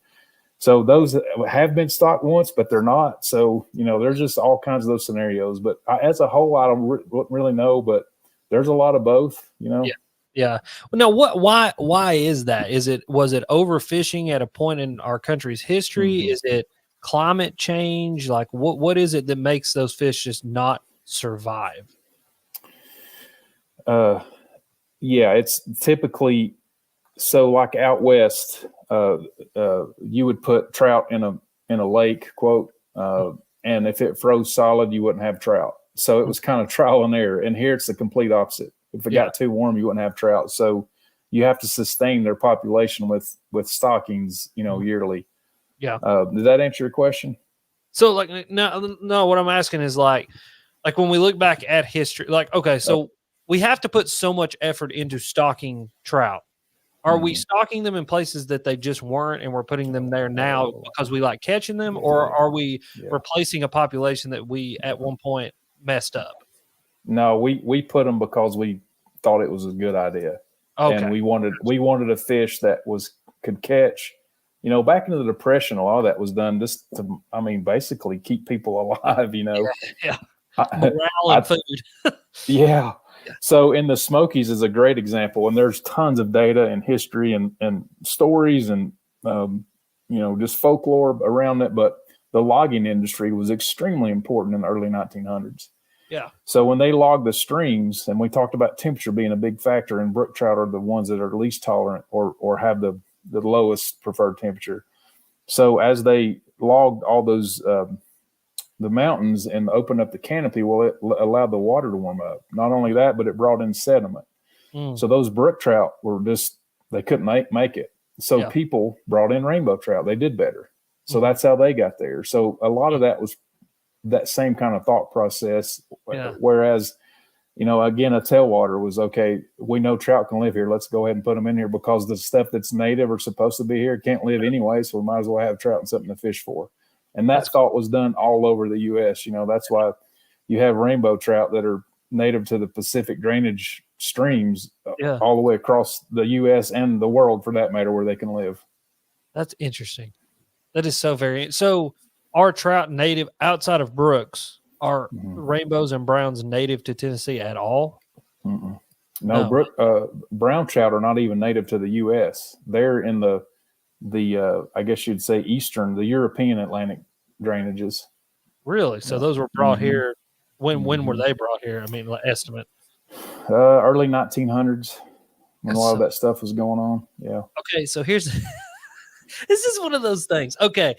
those have been stocked once, but they're not. So, there's just all kinds of those scenarios. But as a whole, I don't really know, but there's a lot of both, Yeah. Well, now why is that? Was it overfishing at a point in our country's history? Is it climate change? Like what is it that makes those fish just not survive? It's typically, so like out west, you would put trout in a lake, quote, and if it froze solid, you wouldn't have trout. So it was kind of trial and error. And here it's the complete opposite. If it got too warm, you wouldn't have trout. So you have to sustain their population with stockings, yearly. Yeah. Does that answer your question? So like, no, what I'm asking is like when we look back at history, like, okay, so we have to put so much effort into stocking trout. Are we stocking them in places that they just weren't, and we're putting them there now because we like catching them, or are we replacing a population that we at one point messed up? No, we put them because we thought it was a good idea, and we wanted a fish that could catch. Back in the Depression, a lot of that was done just to, basically keep people alive. Morale and food. Yeah. So in the Smokies is a great example, and there's tons of data and history and stories and just folklore around it. But the logging industry was extremely important in the early 1900s. Yeah. So when they logged the streams, and we talked about temperature being a big factor, and brook trout are the ones that are least tolerant or have the lowest preferred temperature. So as they logged all those the mountains and opened up the canopy, well, it allowed the water to warm up. Not only that, but it brought in sediment. So those brook trout were just, they couldn't make it. So people brought in rainbow trout. They did better. So that's how they got there. So a lot of that was that same kind of thought process. Whereas, you know, again, a tailwater was, okay, we know trout can live here. Let's go ahead and put them in here because the stuff that's native or supposed to be here can't live anyway. So we might as well have trout and something to fish for. And that thought was done all over the U.S. You know, that's why you have rainbow trout that are native to the Pacific drainage streams all the way across the U.S. and the world, for that matter, where they can live. That's interesting. That is so very. So are trout native outside of brooks? Are rainbows and browns native to Tennessee at all? No. Brown trout are not even native to the U.S. They're in the I guess you'd say the European Atlantic drainages. Really? So those were brought here. When were they brought here? I mean, estimate. Early 1900s, when a lot of that stuff was going on. Yeah. Okay, so here's this is one of those things. Okay,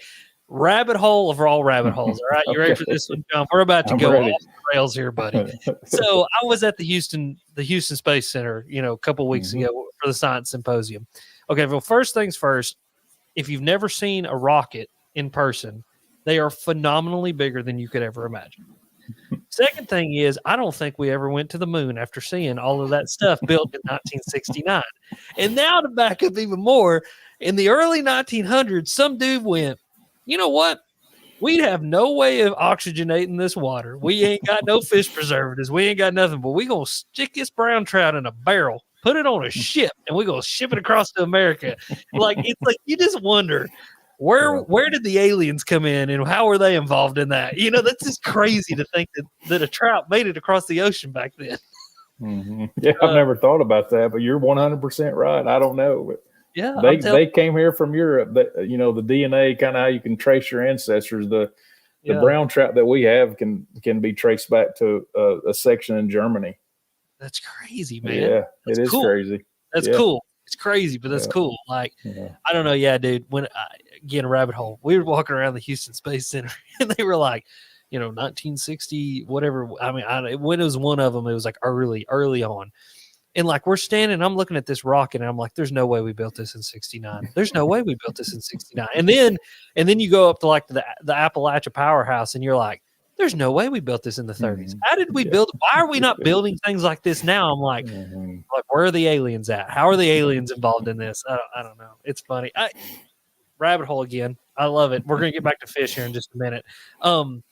rabbit hole of all rabbit holes. All right, you ready for this one, John? We're about to go off the rails here, buddy. So I was at the Houston Space Center, a couple of weeks ago for the Science Symposium. Okay, well, first things first. If you've never seen a rocket in person, they are phenomenally bigger than you could ever imagine. Second thing is, I don't think we ever went to the moon after seeing all of that stuff built in 1969. And now to back up even more, in the early 1900s, some dude went, you know what? We'd have no way of oxygenating this water. We ain't got no fish preservatives. We ain't got nothing, but we going to stick this brown trout in a barrel, put it on a ship, and we're going to ship it across to America. It's like you just wonder, where did the aliens come in and how were they involved in that? That's just crazy to think that a trout made it across the ocean back then. Yeah, I've never thought about that, but you're 100% right. I don't know, but they came here from Europe. The DNA, kind of how you can trace your ancestors. The brown trout that we have can be traced back to a section in Germany. That's crazy, man. Yeah, it is cool. Crazy. That's cool. It's crazy, but that's cool. I don't know. Yeah, dude. When again, a rabbit hole. We were walking around the Houston Space Center, and they were like, 1960, whatever. I mean, when it was one of them, it was like early on, and like we're standing. I'm looking at this rocket, and I'm like, "There's no way we built this in '69. There's no way we built this in '69." And then you go up to like the Appalachia Powerhouse, and you're like, there's no way we built this in the 30s. How did we build? Why are we not building things like this now? I'm like, where are the aliens at? How are the aliens involved in this? I don't know. It's funny. Rabbit hole again. I love it. We're gonna get back to fish here in just a minute.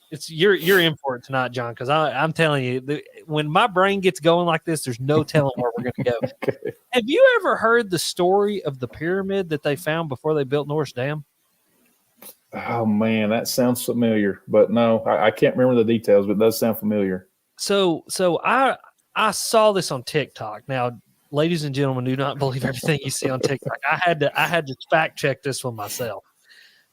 It's you're in for it tonight, John, because I'm telling you, when my brain gets going like this, there's no telling where we're gonna go. Okay. Have you ever heard the story of the pyramid that they found before they built Norris Dam? Oh man, that sounds familiar, but no, I can't remember the details, but it does sound familiar. So I saw this on TikTok. Now, ladies and gentlemen, do not believe everything you see on TikTok. I had to fact check this one myself.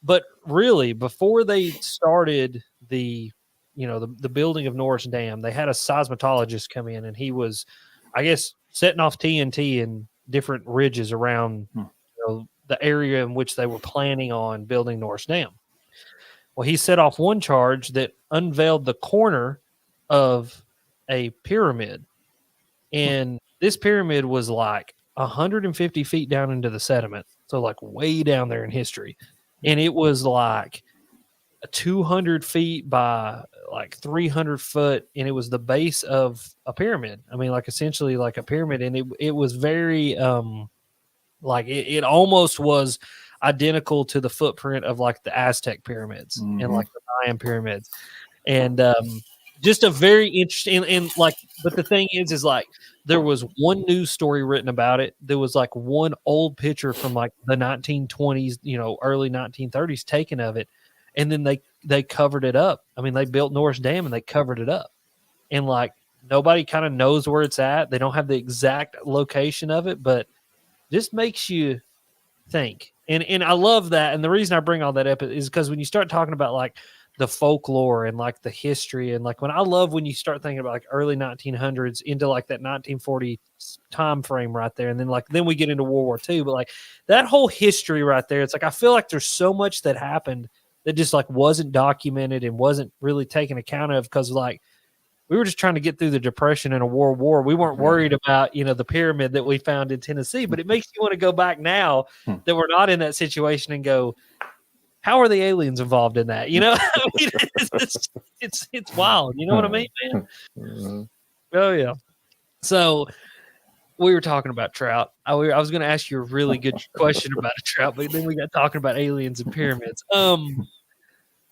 But really, before they started the building of Norris Dam, they had a seismologist come in, and he was, I guess, setting off TNT in different ridges around the area in which they were planning on building Norris Dam. Well, he set off one charge that unveiled the corner of a pyramid. And this pyramid was like 150 feet down into the sediment. So like way down there in history. And it was like 200 feet by like 300 foot. And it was the base of a pyramid. I mean, like essentially like a pyramid. And it was very, like it almost was identical to the footprint of like the Aztec pyramids and like the Mayan pyramids. And just a very interesting and like, but the thing is like there was one news story written about it. There was like one old picture from like the 1920s, early 1930s taken of it. And then they covered it up. I mean, they built Norris Dam and they covered it up. And like nobody kind of knows where it's at. They don't have the exact location of it, but just makes you think. And I love that. And the reason I bring all that up is because when you start talking about like the folklore and like the history and like when you start thinking about like early 1900s into like that 1940 time frame right there. And then we get into World War II, but like that whole history right there, it's like, I feel like there's so much that happened that just like wasn't documented and wasn't really taken account of because like we were just trying to get through the Depression and a world war. We weren't worried about, the pyramid that we found in Tennessee, but it makes you want to go back now that we're not in that situation and go, how are the aliens involved in that? I mean, it's wild. You know what I mean, man? Oh yeah. So we were talking about trout. I was going to ask you a really good question about a trout, but then we got talking about aliens and pyramids.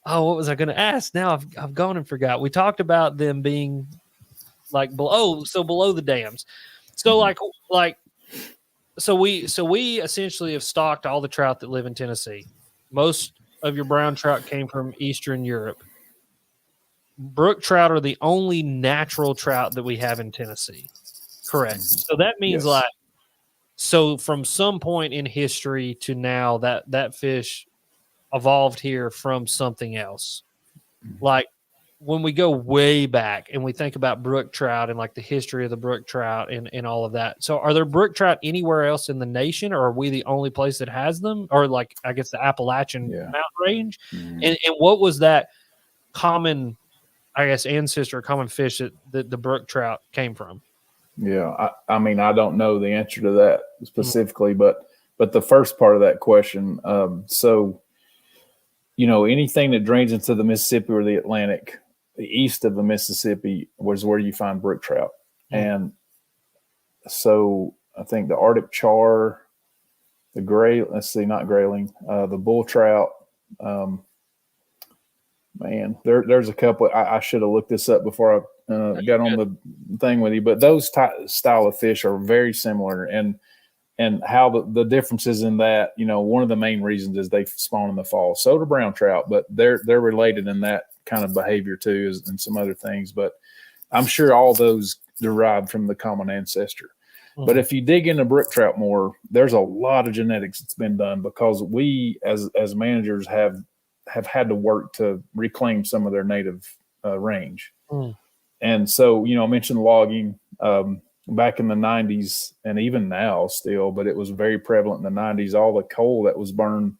What was I going to ask? Now I've gone and forgot. We talked about them being like below the dams. So so we essentially have stocked all the trout that live in Tennessee. Most of your brown trout came from Eastern Europe. Brook trout are the only natural trout that we have in Tennessee. Correct. So that means so from some point in history to now that fish evolved here from something else. Like when we go way back and we think about brook trout and like the history of the brook trout and all of that. So are there brook trout anywhere else in the nation, or are we the only place that has them? Or like, I guess the Appalachian mountain range. And what was that common, I guess, ancestor, common fish that the brook trout came from? Yeah. I mean, I don't know the answer to that specifically, but the first part of that question, anything that drains into the Mississippi or the Atlantic, the east of the Mississippi was where you find brook trout. And so I think the Arctic char, the not grayling, the bull trout, there's a couple. I should have looked this up before I got on the thing with you, but those style of fish are very similar. And how the differences in that, one of the main reasons is they spawn in the fall. So do brown trout, but they're related in that kind of behavior too, and some other things. But I'm sure all those derived from the common ancestor. But if you dig into brook trout more, there's a lot of genetics that's been done because we as managers have had to work to reclaim some of their native range. And so, I mentioned logging. Back in the 90s and even now still, but it was very prevalent in the 90s. All the coal that was burned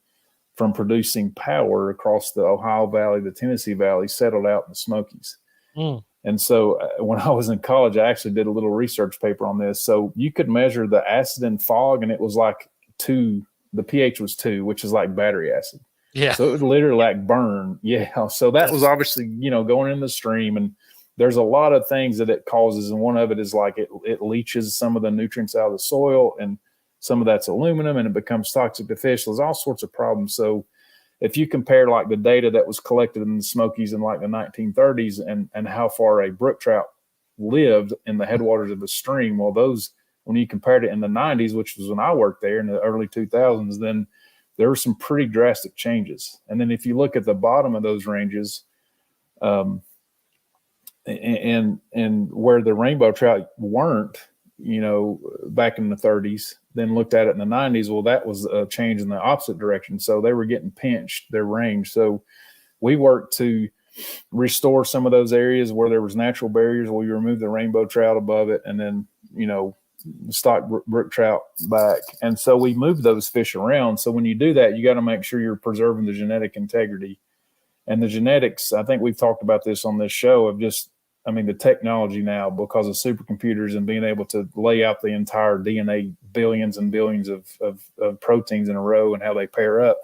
from producing power across the Ohio Valley, the Tennessee Valley, settled out in the Smokies. And so when I was in college, I actually did a little research paper on this. So you could measure the acid in fog, and it was like 2, the pH was 2, which is like battery acid. Yeah. So it would literally like burn. Yeah. So that was obviously, going in the stream, and there's a lot of things that it causes. And one of it is like it leaches some of the nutrients out of the soil, and some of that's aluminum, and it becomes toxic to fish. There's all sorts of problems. So if you compare like the data that was collected in the Smokies in like the 1930s and how far a brook trout lived in the headwaters of a stream, well, those, when you compared it in the 90s, which was when I worked there in the early 2000s, then there were some pretty drastic changes. And then if you look at the bottom of those ranges, and where the rainbow trout weren't, back in the 30s, then looked at it in the 90s, well, that was a change in the opposite direction. So they were getting pinched, their range. So we worked to restore some of those areas where there was natural barriers. We removed the rainbow trout above it, and then, stock brook trout back. And so we moved those fish around. So when you do that, you got to make sure you're preserving the genetic integrity. And the genetics, I think we've talked about this on this show, of just, the technology now, because of supercomputers and being able to lay out the entire DNA, billions and billions of proteins in a row and how they pair up.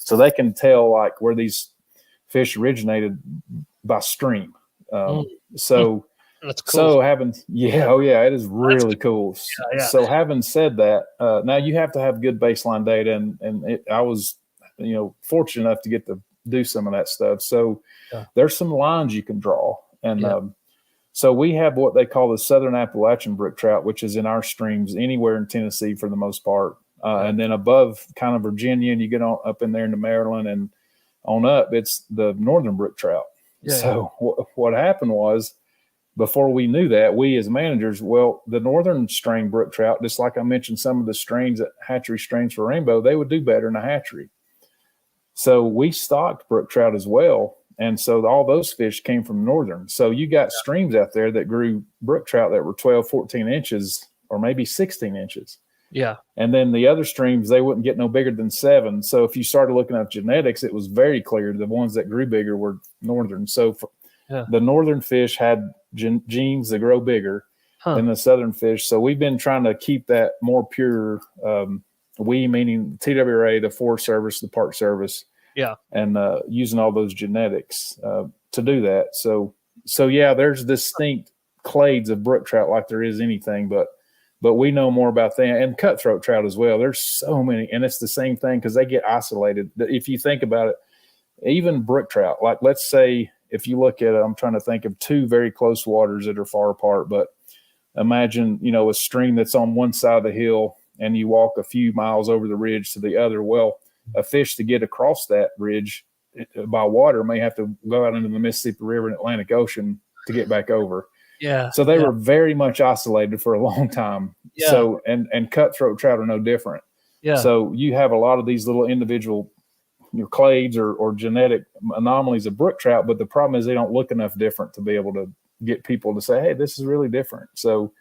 So they can tell like where these fish originated by stream. So that's cool. So it is really cool. Yeah. So having said that, now you have to have good baseline data, and I was, fortunate enough to get to do some of that stuff. So there's some lines you can draw. And so we have what they call the Southern Appalachian brook trout, which is in our streams anywhere in Tennessee for the most part. And then above kind of Virginia, and you get on up in there into Maryland and on up, it's the Northern brook trout. Yeah. So what happened was, before we knew that, we as managers, the Northern strain brook trout, just like I mentioned, some of the strains, hatchery strains for rainbow, they would do better in a hatchery. So we stocked brook trout as well. And so all those fish came from Northern. So you got streams out there that grew brook trout that were 12, 14 inches or maybe 16 inches. Yeah. And then the other streams, they wouldn't get no bigger than 7. So if you started looking at genetics, it was very clear the ones that grew bigger were northern. So the northern fish had genes that grow bigger than the southern fish. So we've been trying to keep that more pure. We meaning TWRA, the Forest Service, the Park Service, and using all those genetics to do that. So yeah, there's distinct clades of brook trout like there is anything, but we know more about that, and cutthroat trout as well. There's so many, and it's the same thing because they get isolated. If you think about it, even brook trout, like let's say if you look at it, I'm trying to think of 2 very close waters that are far apart, but imagine, a stream that's on one side of the hill and you walk a few miles over the ridge to the other. Well, a fish to get across that ridge by water may have to go out into the Mississippi River and Atlantic Ocean to get back over. Yeah. So they were very much isolated for a long time. Yeah. So, and cutthroat trout are no different. Yeah. So you have a lot of these little individual clades or genetic anomalies of brook trout, but the problem is they don't look enough different to be able to get people to say, hey, this is really different. So,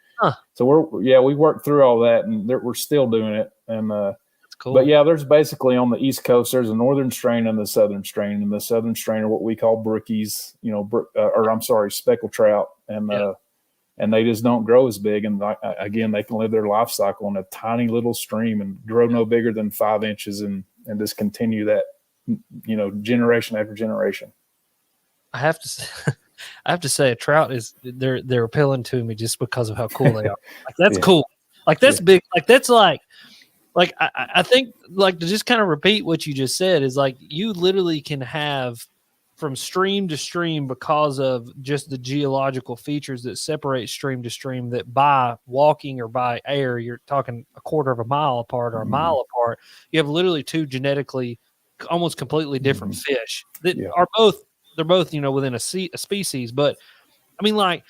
we worked through all that, and we're still doing it. And that's cool. But yeah, there's basically on the East Coast, there's a northern strain and the southern strain, and the southern strain are what we call brookies, speckled trout, and they just don't grow as big. And again, they can live their life cycle in a tiny little stream and grow no bigger than 5 inches, and just continue that, generation after generation. I have to say, a trout they're appealing to me just because of how cool they are. Like that's cool. Like that's big. Like that's like I think, like, to just kind of repeat what you just said is like you literally can have from stream to stream because of just the geological features that separate stream to stream, that by walking or by air, you're talking a quarter of a mile apart or a mile apart. You have literally 2 genetically almost completely different fish that are both within a species. But I mean, like,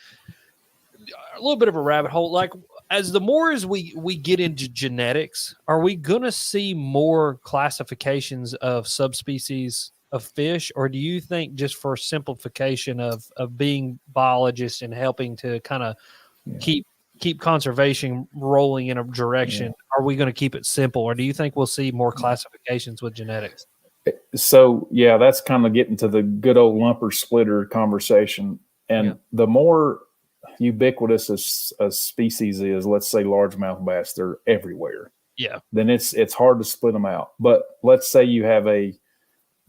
a little bit of a rabbit hole. Like, as we get into genetics, are we gonna see more classifications of subspecies of fish, or do you think just for simplification of being biologists and helping to kind of keep conservation rolling in a direction, are we going to keep it simple, or do you think we'll see more classifications with genetics? So yeah, that's kind of getting to the good old lumper splitter conversation. And the more ubiquitous a species is, let's say largemouth bass, they're everywhere. Yeah. Then it's hard to split them out. But let's say you have a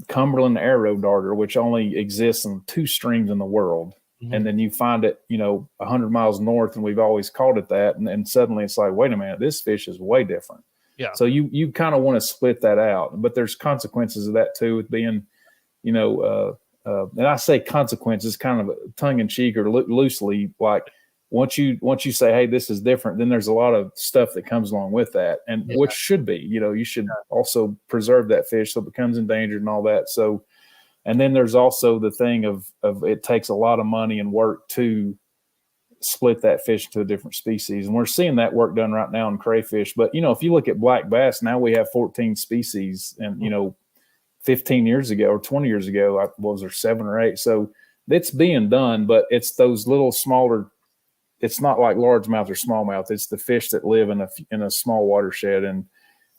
Cumberland arrow darter, which only exists in 2 streams in the world. And then you find it, 100 miles north, and we've always called it that. And suddenly it's like, wait a minute, this fish is way different. Yeah. So you kind of want to split that out, but there's consequences of that too, with being, and I say consequences kind of tongue in cheek or loosely, like once you say, hey, this is different, then there's a lot of stuff that comes along with that, and which should be, you should also preserve that fish so it becomes endangered and all that. So, and then there's also the thing of it takes a lot of money and work to split that fish into a different species. And we're seeing that work done right now in crayfish. But, if you look at black bass, now we have 14 species, and, 15 years ago or 20 years ago, was there 7 or 8? So it's being done, but it's those little smaller, it's not like largemouth or smallmouth. It's the fish that live in a small watershed, and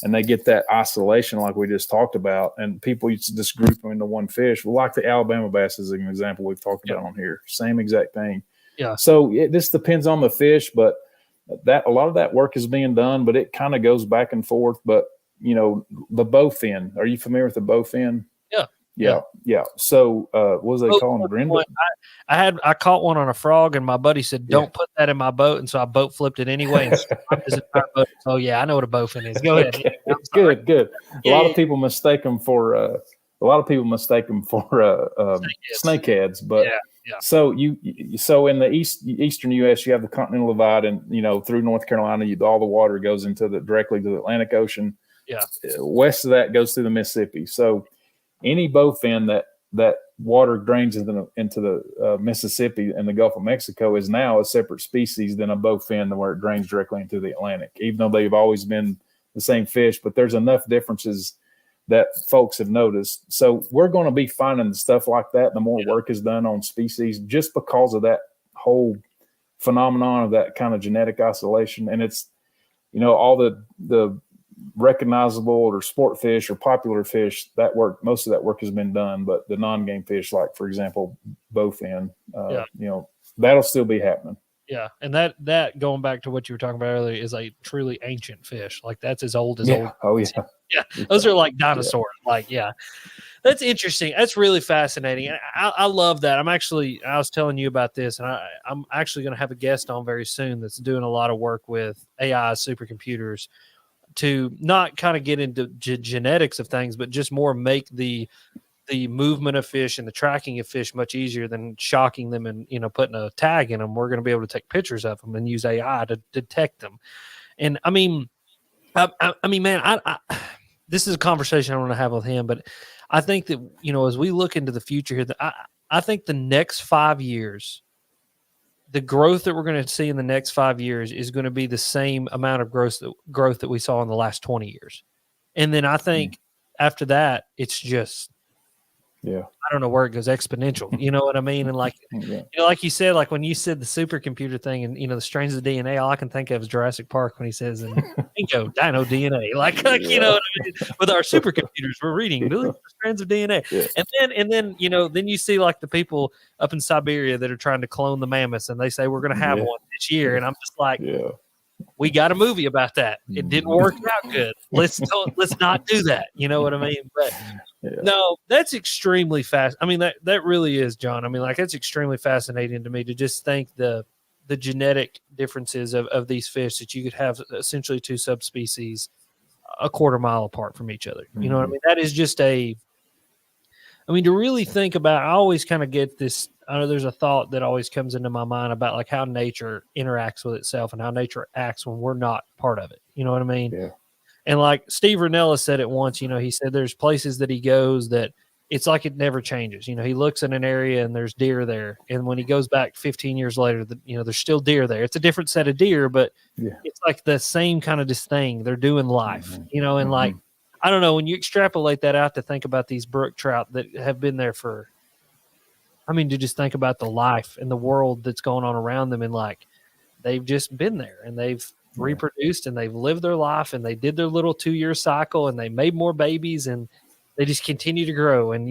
they get that isolation like we just talked about. And people used to just group them into one fish. Well, like the Alabama bass is an example we've talked about on here. Same exact thing. Yeah. So this depends on the fish, but that a lot of that work is being done, but it kind of goes back and forth. But the bowfin, are you familiar with the bowfin? Yeah. So what was they calling them? Brenda? I caught one on a frog, and my buddy said, "Don't put that in my boat," and so I boat flipped it anyway. So yeah, I know what a bowfin is. Go ahead. Okay. Good. A lot of people mistake them for snakeheads, but so so in the eastern U.S. you have the Continental Divide, and through North Carolina, all the water goes directly to the Atlantic Ocean. Yeah. West of that goes through the Mississippi. So any bowfin that water drains into the Mississippi and the Gulf of Mexico is now a separate species than a bowfin where it drains directly into the Atlantic, even though they've always been the same fish. But there's enough differences that folks have noticed. So we're going to be finding stuff like that the more work is done on species, just because of that whole phenomenon of that kind of genetic isolation. And all the recognizable or sport fish or popular fish, most of that work has been done, but the non-game fish, like for example, bowfin, that'll still be happening. Yeah, and that going back to what you were talking about earlier is a truly ancient fish. Like that's as old as old. Oh yeah. Yeah, those are like dinosaurs. Yeah. Like that's interesting. That's really fascinating. I love that. I was telling you about this, and I'm actually going to have a guest on very soon that's doing a lot of work with AI supercomputers to not kind of get into genetics of things, but just more make the movement of fish and the tracking of fish much easier than shocking them and putting a tag in them. We're going to be able to take pictures of them and use AI to detect them. And I mean, man, this is a conversation I want to have with him, but I think that as we look into the future here, I think the next 5 years, the growth that we're going to see in the next 5 years is going to be the same amount of growth that we saw in the last 20 years. And then I think after that, it's just, I don't know where it goes, exponential. You know what I mean? And like, like you said, like when you said the supercomputer thing and, the strains of DNA, all I can think of is Jurassic Park when he says, and bingo, dino DNA. Like you know what I mean? With our supercomputers, we're reading millions of strands of DNA. Yeah. And then, then you see like the people up in Siberia that are trying to clone the mammoths and they say, we're going to have one this year. And I'm just like, we got a movie about that. It didn't work out good. Let's not do that. You know what I mean? But no, that's extremely fast. I mean, that really is, John. I mean, like that's extremely fascinating to me to just think the genetic differences of these fish that you could have essentially two subspecies a quarter mile apart from each other. You know what I mean? That is just to really think about, I always kind of get this. I know there's a thought that always comes into my mind about like how nature interacts with itself and how nature acts when we're not part of it. You know what I mean? Yeah. And like Steve Ranella said it once, he said there's places that he goes that it's like it never changes. He looks in an area and there's deer there. And when he goes back 15 years later, there's still deer there. It's a different set of deer, but it's like the same kind of this thing. They're doing life, and like, I don't know, when you extrapolate that out to think about these brook trout that have been there to just think about the life and the world that's going on around them. And like, they've just been there and they've reproduced and they've lived their life and they did their little 2-year cycle and they made more babies and they just continue to grow. And,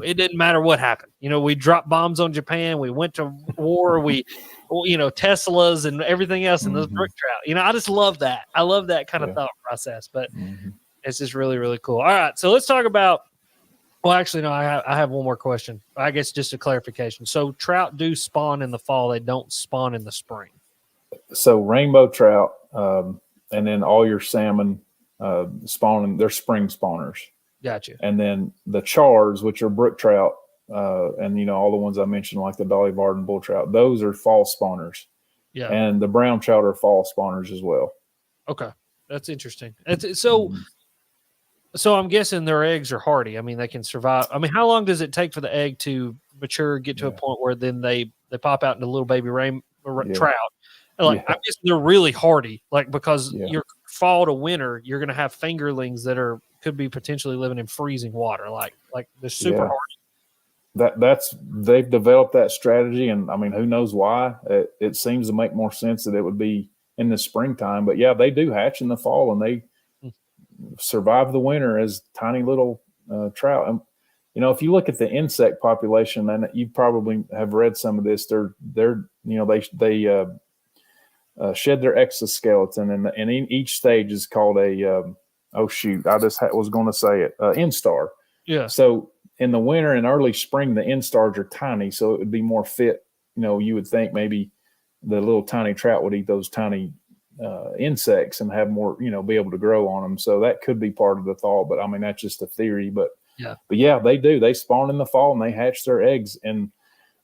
it didn't matter what happened. We dropped bombs on Japan. We went to war. Teslas and everything else and those brook trout, I just love that. I love that kind of thought process, but it's just really, really cool. All right. So let's talk about, well, actually, no, I have one more question. I guess just a clarification. So trout do spawn in the fall. They don't spawn in the spring. So rainbow trout, and then all your salmon spawning, they're spring spawners. Gotcha. And then the chars, which are brook trout, and all the ones I mentioned, like the Dolly Varden bull trout, those are fall spawners. Yeah. And the brown trout are fall spawners as well. Okay, that's interesting. So I'm guessing their eggs are hardy. I mean, they can survive. I mean, how long does it take for the egg to mature, get to a point where then they pop out into little baby trout? And like, I guess they're really hardy, like because your fall to winter, you're going to have fingerlings that could be potentially living in freezing water. Like they're super hardy. They've developed that strategy, and I mean, who knows why? It seems to make more sense that it would be in the springtime, but they do hatch in the fall and they survive the winter as tiny little trout. And if you look at the insect population, and you probably have read some of this, they shed their exoskeleton, and in each stage is called a was going to say it, instar. Yeah. So in the winter and early spring, the instars are tiny, so it would be more fit. You would think maybe the little tiny trout would eat those tiny insects and have more, be able to grow on them. So that could be part of the thought, but I mean, that's just a theory. But they do. They spawn in the fall and they hatch their eggs in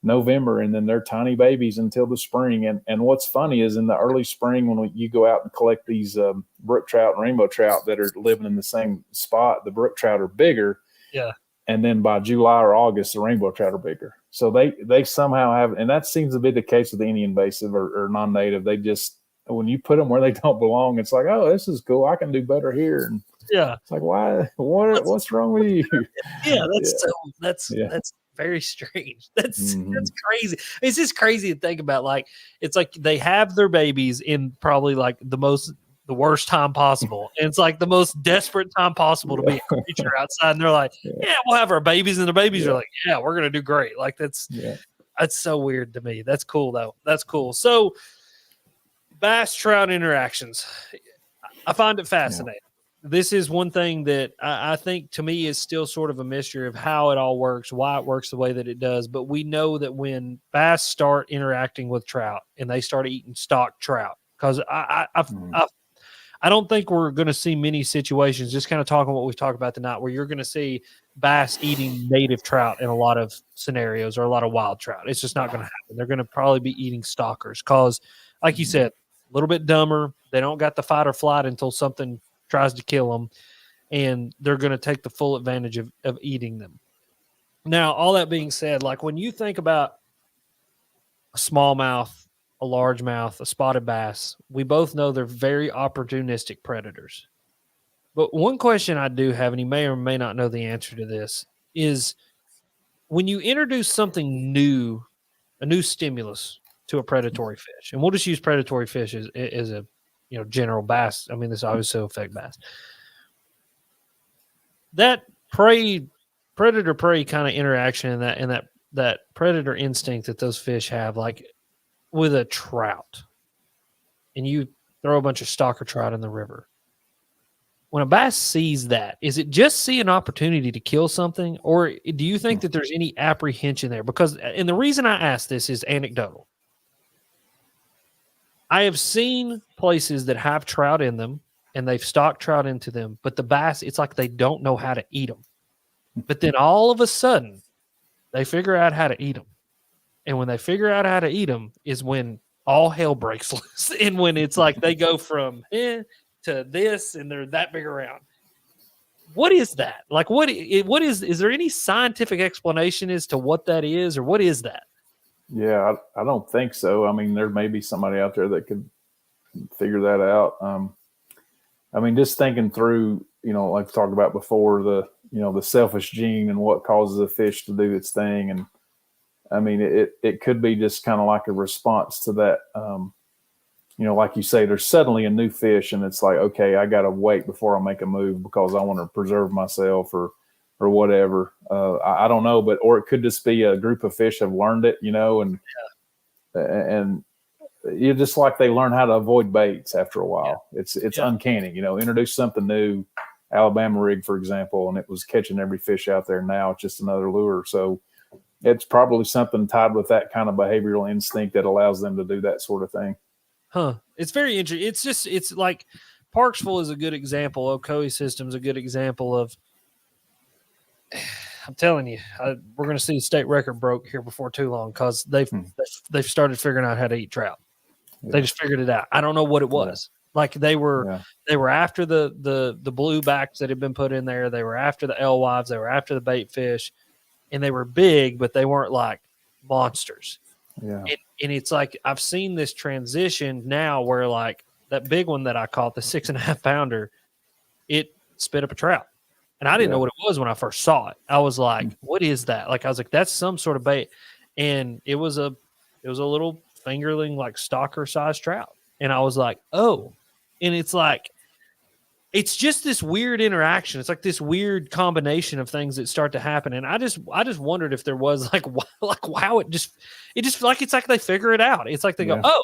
November, and then they're tiny babies until the spring. And what's funny is in the early spring, when you go out and collect these brook trout and rainbow trout that are living in the same spot, the brook trout are bigger. Yeah. And then by July or August, the rainbow trout are bigger. So they somehow have, and that seems to be the case with the Indian invasive or non-native. They just, when you put them where they don't belong, it's like, oh, this is cool. I can do better here. And it's like, why? What's wrong with you? Yeah, that's very strange. That's crazy. It's just crazy to think about. Like, it's like they have their babies in probably like the the worst time possible. And it's like the most desperate time possible to be a creature outside. And they're like, yeah, we'll have our babies. And the babies are like, yeah, we're going to do great. Like that's so weird to me. That's cool though. That's cool. So bass trout interactions, I find it fascinating. This is one thing that I think to me is still sort of a mystery of how it all works, why it works the way that it does. But we know that when bass start interacting with trout and they start eating stock trout, because I don't think we're going to see many situations, just kind of talking what we've talked about tonight, where you're going to see bass eating native trout in a lot of scenarios or a lot of wild trout. It's just not going to happen. They're going to probably be eating stalkers because, like you said, a little bit dumber. They don't got the fight or flight until something tries to kill them, and they're going to take the full advantage of eating them. Now, all that being said, like when you think about a smallmouth, a largemouth, a spotted bass, we both know they're very opportunistic predators. But one question I do have, and you may or may not know the answer to this, is when you introduce something new, a new stimulus to a predatory fish, and we'll just use predatory fish as a general bass. I mean, this obviously will affect bass. That predator prey kind of interaction and that predator instinct that those fish have, like with a trout, and you throw a bunch of stalker trout in the river. When a bass sees that, is it just see an opportunity to kill something, or do you think that there's any apprehension there? Because, and the reason I ask this is anecdotal. I have seen places that have trout in them and they've stocked trout into them, but the bass, it's like they don't know how to eat them. But then all of a sudden, they figure out how to eat them. And when they figure out how to eat them is when all hell breaks loose. And when it's like they go from to this and they're that big around. What is that? Like, what is there any scientific explanation as to what that is, or what is that? Yeah, I don't think so. I mean, there may be somebody out there that could figure that out. I mean, just thinking through, like we talked about before, the selfish gene and what causes a fish to do its thing. And I mean, it could be just kind of like a response to that. Like you say, there's suddenly a new fish and it's like, okay, I got to wait before I make a move because I want to preserve myself or whatever. I don't know, or it could just be a group of fish have learned it, and you just like they learn how to avoid baits after a while. It's uncanny, introduce something new, Alabama rig, for example, and it was catching every fish out there. Now it's just another lure. So it's probably something tied with that kind of behavioral instinct that allows them to do that sort of thing. Huh. It's very interesting. It's like Parksville is a good example. Ocoee System's a good example of, I'm telling you, we're going to see the state record broke here before too long because they've started figuring out how to eat trout. Yeah. They just figured it out. I don't know what it was. Yeah. Like they were after the bluebacks that had been put in there. They were after the alewives. They were after the bait fish, and they were big, but they weren't like monsters. Yeah. And it's like I've seen this transition now where like that big one that I caught, the 6.5 pounder, it spit up a trout. And I didn't know what it was when I first saw it. I was like, what is that? Like, I was like, that's some sort of bait. And it was a little fingerling, like stalker sized trout. And I was like, oh. And it's like, it's just this weird interaction. It's like this weird combination of things that start to happen. And I just wondered if there was like wow, it just like, it's like they figure it out. It's like they go, oh,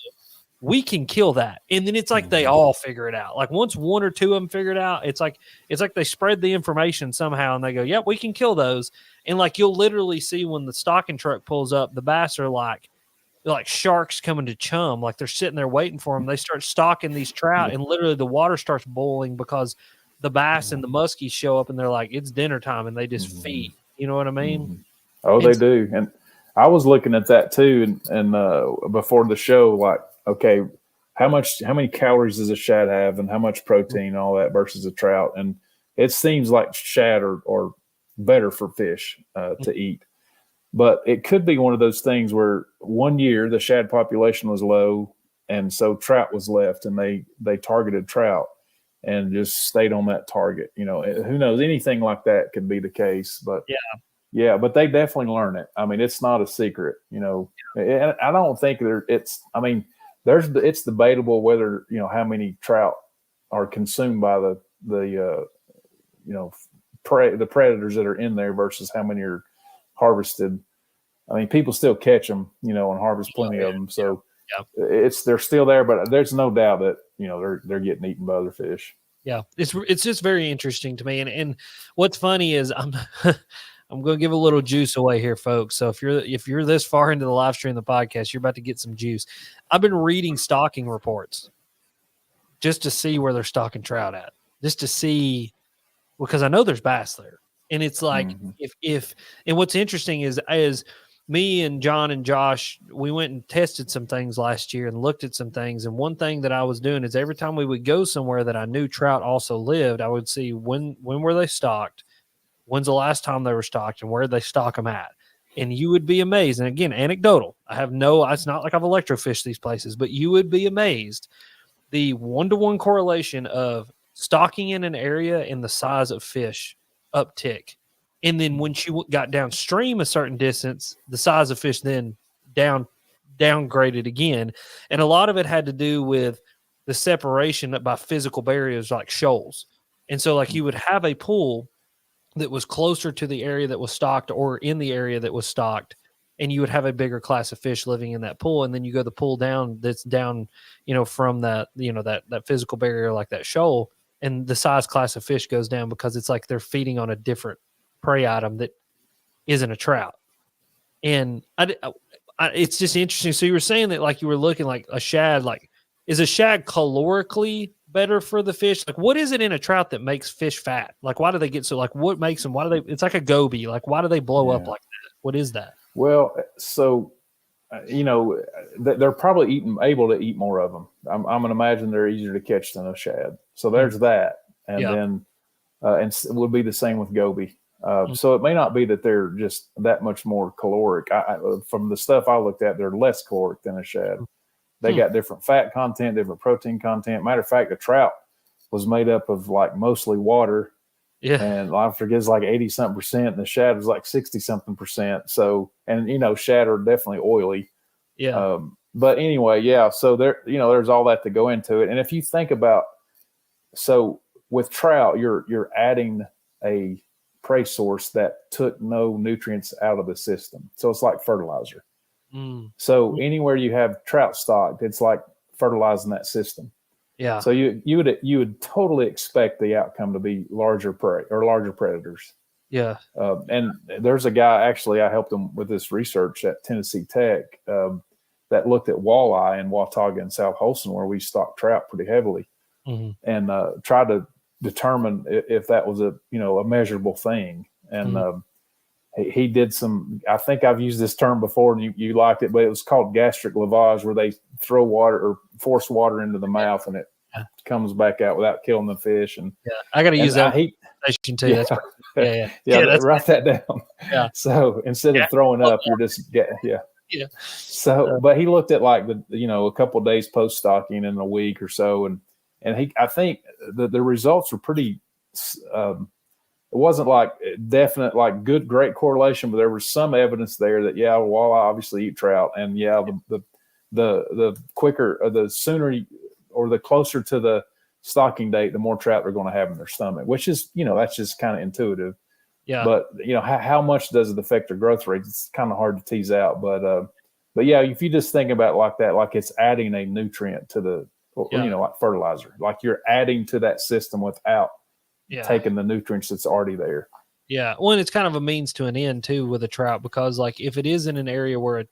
we can kill that. And then it's like they all figure it out. Like once one or two of them figure it out, it's like they spread the information somehow and they go, yep, we can kill those. And like you'll literally see when the stocking truck pulls up, the bass are like sharks coming to chum. Like they're sitting there waiting for them. They start stalking these trout and literally the water starts boiling because the bass and the muskies show up and they're like, it's dinner time, and they just feed. You know what I mean? Oh, they do. And I was looking at that too. And before the show, like, okay, how many calories does a shad have and how much protein and all that versus a trout? And it seems like shad are better for fish to eat. But it could be one of those things where one year the shad population was low, and so trout was left, and they targeted trout and just stayed on that target. Who knows? Anything like that could be the case. But but they definitely learn it. I mean, it's not a secret. And I don't think it's debatable whether how many trout are consumed by the the predators that are in there versus how many are harvested. I mean, people still catch them, and harvest plenty of them. So they're still there, but there's no doubt that they're getting eaten by other fish. Yeah, it's just very interesting to me. And what's funny is I'm I'm going to give a little juice away here, folks. So if you're this far into the live stream of the podcast, you're about to get some juice. I've been reading stocking reports just to see where they're stocking trout at, just to see, because I know there's bass there. And it's like, and what's interesting is me and John and Josh, we went and tested some things last year and looked at some things. And one thing that I was doing is every time we would go somewhere that I knew trout also lived, I would see when were they stocked, when's the last time they were stocked, and where did they stock them at. And you would be amazed. And again, anecdotal. It's not like I've electrofished these places, but you would be amazed. The 1-to-1 correlation of stocking in an area and the size of fish uptick. And then when she got downstream a certain distance, the size of fish then downgraded again. And a lot of it had to do with the separation by physical barriers like shoals. And so like you would have a pool that was closer to the area that was stocked or in the area that was stocked, and you would have a bigger class of fish living in that pool. And then you go the pool down that's down, from that, that physical barrier like that shoal, and the size class of fish goes down because it's like they're feeding on a different prey item that isn't a trout. And it's just interesting. So you were saying that like you were looking like a shad, like is a shad calorically better for the fish? Like what is it in a trout that makes fish fat? Like why do they get so, like what makes them, it's like a goby. Like why do they blow up like that? What is that? Well, so, they're probably able to eat more of them. I'm going to imagine they're easier to catch than a shad. So there's that. And then, and it would be the same with goby. So it may not be that they're just that much more caloric. From the stuff I looked at, they're less caloric than a shad. They got different fat content, different protein content. Matter of fact, a trout was made up of like mostly water. Yeah. And I forget it's like 80-something%, and the shad was like 60-something%. So, and shad are definitely oily. Yeah. But anyway, so there's all that to go into it. And if you think about, so with trout, you're adding a prey source that took no nutrients out of the system. So it's like fertilizer. So anywhere you have trout stocked, it's like fertilizing that system. Yeah. So you would totally expect the outcome to be larger prey or larger predators. Yeah. And there's a guy, actually, I helped him with this research at Tennessee Tech that looked at walleye in Watauga and South Holston, where we stock trout pretty heavily, and tried to determine if that was a measurable thing. And he did some, I think I've used this term before and you liked it, but it was called gastric lavage, where they throw water or force water into the mouth and it comes back out without killing the fish. And I got to use that station too. Yeah. That's write that down. Yeah. So instead of throwing up, you're just So, but he looked at like a couple of days post stocking in a week or so, and I think the results were pretty. It wasn't like definite, like great correlation, but there was some evidence there that walleye obviously eat trout, and the quicker, the sooner, or the closer to the stocking date, the more trout they're going to have in their stomach, which is that's just kind of intuitive. Yeah. But how much does it affect their growth rate? It's kind of hard to tease out, but if you just think about it like that, like it's adding a nutrient to the, like fertilizer, like you're adding to that system without taking the nutrients that's already there. Yeah. Well, and it's kind of a means to an end too with a trout, because like if it is in an area where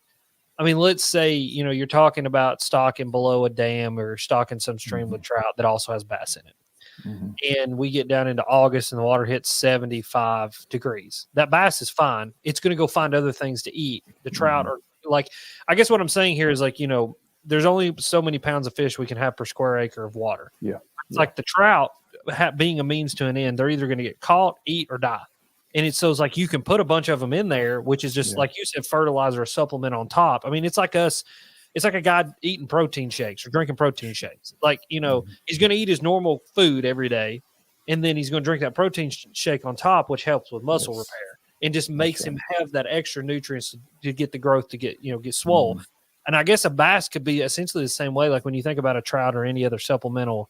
let's say, you're talking about stocking below a dam or stocking some stream with trout that also has bass in it. And we get down into August and the water hits 75 degrees. That bass is fine. It's going to go find other things to eat. The trout are like, I guess what I'm saying here is like, there's only so many pounds of fish we can have per square acre of water. Yeah. It's like the trout being a means to an end. They're either going to get caught, eat, or die. And it's like you can put a bunch of them in there, which is just like you said, fertilizer, a supplement on top. It's like us. It's like a guy eating protein shakes or drinking protein shakes. Like, he's going to eat his normal food every day, and then he's going to drink that protein shake on top, which helps with muscle repair and just makes him have that extra nutrients to get the growth to get swole. And I guess a bass could be essentially the same way. Like when you think about a trout or any other supplemental,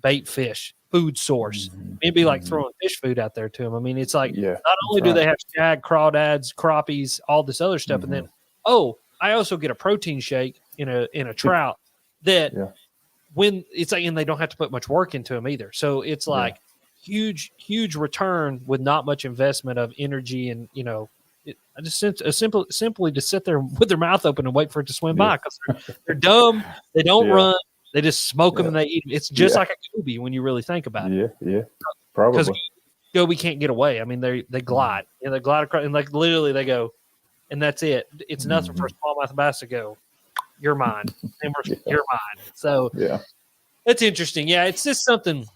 bait fish, food source. It'd be like throwing fish food out there to them. I mean, it's like not only do they have shad, crawdads, crappies, all this other stuff, and then I also get a protein shake in a trout that when it's like, and they don't have to put much work into them either. So it's like huge return with not much investment of energy and I just simply to sit there with their mouth open and wait for it to swim by because they're dumb. They don't run. They just smoke them and they eat them. It's just like a goby when you really think about it. Yeah, probably. Because goby can't get away. I mean, they glide. And they glide across, and like literally they go, and that's it. It's nothing for a smallmouth bass to go, you're mine. You're mine. So that's interesting. Yeah, it's just something.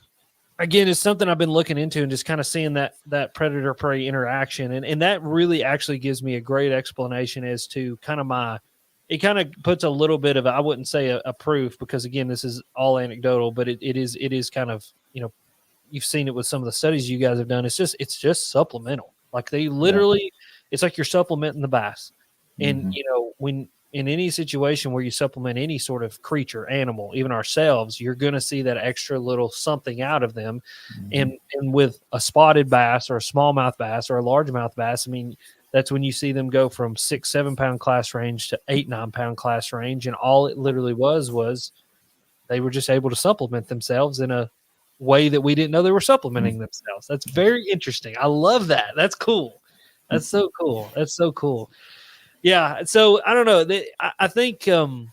Again, it's something I've been looking into and just kind of seeing that predator-prey interaction. And that really actually gives me a great explanation as to kind of it kind of puts a little bit of, I wouldn't say a proof because, again, this is all anecdotal, but it is kind of, you've seen it with some of the studies you guys have done. It's just supplemental. Like they literally, it's like you're supplementing the bass. And, when in any situation where you supplement any sort of creature, animal, even ourselves, you're going to see that extra little something out of them. And with a spotted bass or a smallmouth bass or a largemouth bass, I mean, that's when you see them go from 6-7 pound class range to 8-9 pound class range. And all it literally was they were just able to supplement themselves in a way that we didn't know they were supplementing themselves. That's very interesting. I love that. That's cool. That's so cool. That's so cool. Yeah, so I don't know. I think the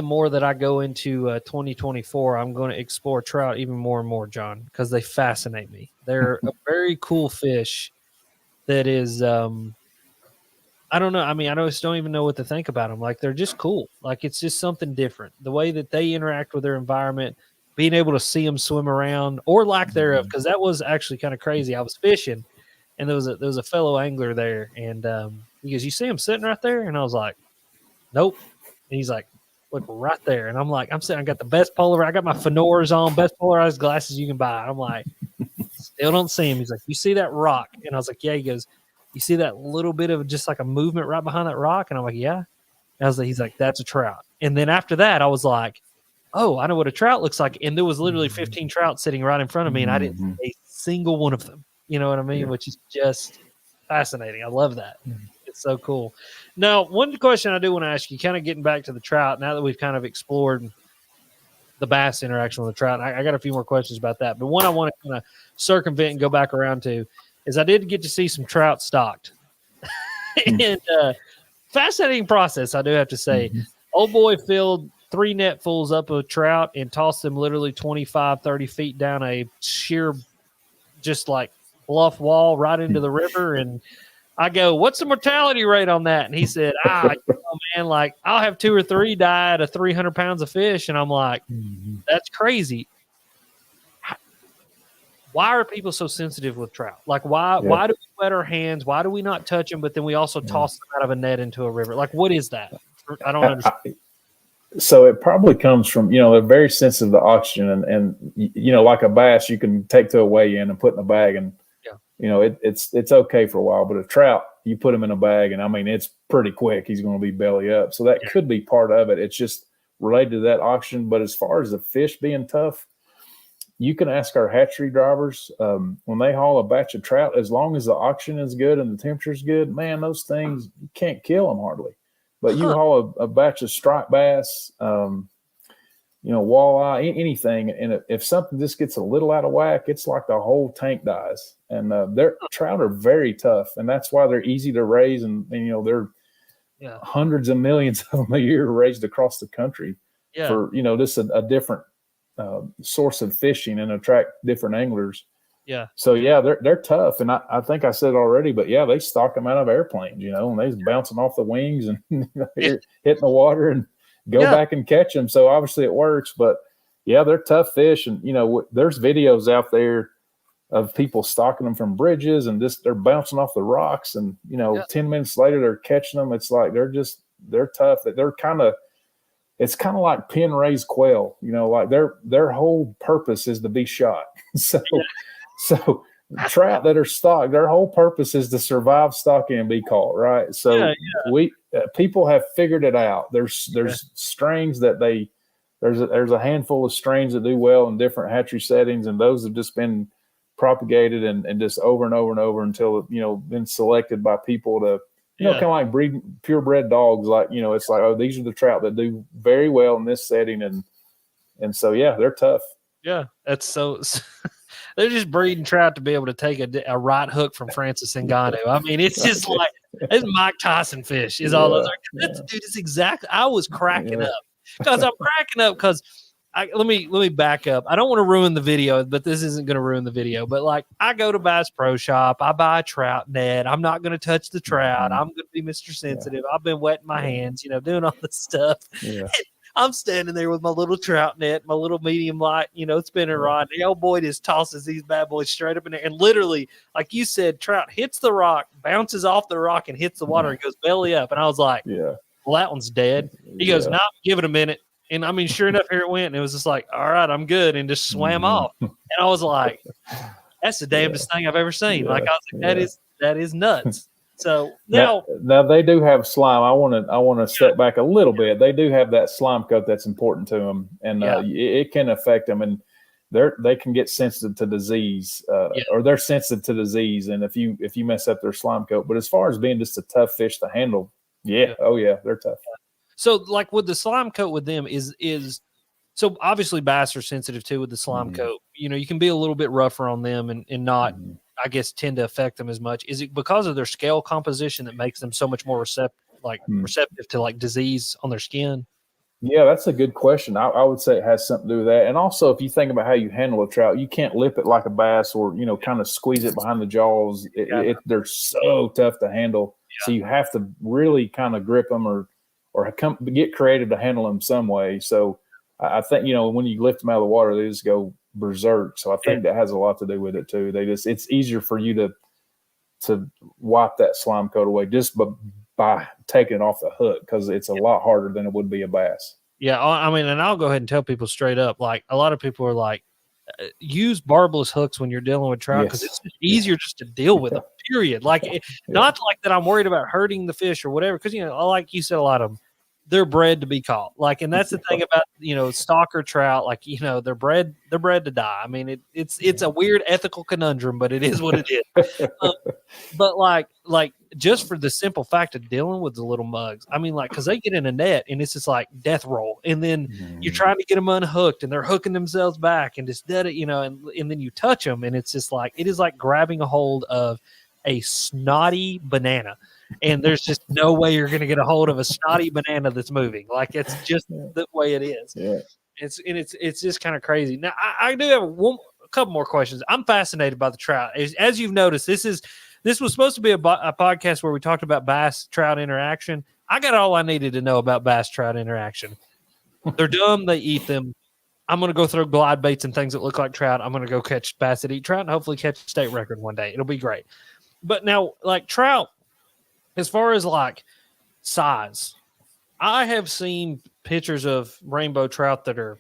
more that I go into 2024, I'm going to explore trout even more and more, John, because they fascinate me. They're a very cool fish that is, I don't know. I mean, I just don't even know what to think about them. Like, they're just cool. Like, it's just something different. The way that they interact with their environment, being able to see them swim around or lack thereof, because that was actually kind of crazy. I was fishing, and there was a fellow angler there, and he goes, "You see him sitting right there?" And I was like, "Nope." And he's like, "Look right there." And I'm like, I'm sitting, I got the best polar, I got my Fenors on, best polarized glasses you can buy. I'm like, still don't see him. He's like, "You see that rock?" And I was like, "Yeah." He goes, "You see that little bit of just like a movement right behind that rock?" And I'm like, "Yeah." And I was like, he's like, "That's a trout." And then after that, I was like, "Oh, I know what a trout looks like." And there was literally 15 trout sitting right in front of me, and I didn't see a single one of them. You know what I mean? Yeah. Which is just fascinating. I love that. It's so cool. Now, one question I do want to ask you, kind of getting back to the trout, now that we've kind of explored the bass interaction with the trout, I got a few more questions about that. But one I want to kind of circumvent and go back around to is I did get to see some trout stocked. And fascinating process, I do have to say. Old boy filled 3 netfuls up of trout and tossed them literally 25, 30 feet down a sheer, just like bluff wall right into the river. And I go, "What's the mortality rate on that?" And he said, man, like I'll have 2 or 3 die out of 300 pounds of fish. And I'm like, that's crazy. Why are people so sensitive with trout? Like, why do we wet our hands? Why do we not touch them? But then we also toss them out of a net into a river. Like, what is that? I don't understand. So it probably comes from, they're very sensitive to oxygen and like a bass, you can take to a weigh-in and put in a bag and, it's okay for a while, but a trout, you put him in a bag and I mean, it's pretty quick. He's going to be belly up. So that could be part of it. It's just related to that oxygen. But as far as the fish being tough, you can ask our hatchery drivers when they haul a batch of trout, as long as the oxygen is good and the temperature is good, man, those things, you can't kill them hardly. But you haul a batch of striped bass, walleye, anything, and if something just gets a little out of whack, it's like the whole tank dies. And their trout are very tough, and that's why they're easy to raise. And they're hundreds of millions of them a year raised across the country for just a different source of fishing and attract different anglers. Yeah. So they're tough, and I think I said already, but they stock them out of airplanes, and they're bouncing off the wings and hitting the water and go back and catch them. So obviously it works, but they're tough fish, and there's videos out there of people stalking them from bridges and just they're bouncing off the rocks, and 10 minutes later they're catching them. It's like they're tough. They're it's kind of like pen raised quail, like their whole purpose is to be shot. So trout that are stocked, their whole purpose is to survive stocking and be caught, right? So people have figured it out. There's strains that they there's a handful of strains that do well in different hatchery settings, and those have just been propagated and just over and over and over until, been selected by people to, kind of like breeding purebred dogs. Like, it's like, oh, these are the trout that do very well in this setting. And so, yeah, they're tough. Yeah. That's so they're just breeding trout to be able to take a right hook from Francis Ngannou. I mean, it's just like, it's Mike Tyson fish is all those are. Dude, it's exactly, I was cracking up because I'm cracking up because let me back up. I don't want to ruin the video, but this isn't going to ruin the video. But like, I go to Bass Pro Shop, I buy a trout net. I'm not going to touch the trout. I'm going to be Mr. Sensitive. I've been wetting my hands, doing all this stuff. Yeah. I'm standing there with my little trout net, my little medium light, spinning rod. The old boy just tosses these bad boys straight up in there. And literally, like you said, trout hits the rock, bounces off the rock, and hits the water and goes belly up. And I was like, well, that one's dead. He goes, nah, give it a minute. And I mean, sure enough, here it went. And it was just like, all right, I'm good. And just swam off. And I was like, that's the damnedest thing I've ever seen. Like, I was like, that is nuts. So now they do have slime. I want to step back a little bit. They do have that slime coat that's important to them, and it can affect them, and they can get sensitive to disease, or they're sensitive to disease. And if you mess up their slime coat, but as far as being just a tough fish to handle, they're tough. So like with the slime coat with them is so obviously bass are sensitive too with the slime coat. You can be a little bit rougher on them and not. I guess tend to affect them as much. Is it because of their scale composition that makes them so much more receptive to like disease on their skin? Yeah, that's a good question. I would say it has something to do with that. And also, if you think about how you handle a trout, you can't lip it like a bass or, kind of squeeze it behind the jaws. They're so tough to handle. Yeah. So you have to really kind of grip them or get creative to handle them some way. So I think, when you lift them out of the water, they just go berserk. So I think that has a lot to do with it too. It's easier for you to wipe that slime coat away just by taking it off the hook, because it's a lot harder than it would be a bass. Yeah, I mean, and I'll go ahead and tell people straight up, like a lot of people are like, use barbless hooks when you're dealing with trout because it's just easier just to deal with them, period. Like not like that I'm worried about hurting the fish or whatever, because like you said, a lot of them, they're bred to be caught. Like, and that's the thing about, stalker trout, like, they're bred to die. I mean, it's a weird ethical conundrum, but it is what it is. But like just for the simple fact of dealing with the little mugs, I mean, like, cause they get in a net and it's just like death roll. And then you're trying to get them unhooked and they're hooking themselves back and just dead it, and then you touch them and it's just like, it is like grabbing a hold of a snotty banana. And there's just no way you're going to get a hold of a snotty banana that's moving. Like, it's just the way it is. Yeah. It's just kind of crazy. Now, I do have a couple more questions. I'm fascinated by the trout. As you've noticed, this was supposed to be a podcast where we talked about bass trout interaction. I got all I needed to know about bass trout interaction. They're dumb. They eat them. I'm going to go throw glide baits and things that look like trout. I'm going to go catch bass that eat trout and hopefully catch a state record one day. It'll be great. But now, like trout, as far as like size, I have seen pictures of rainbow trout that are,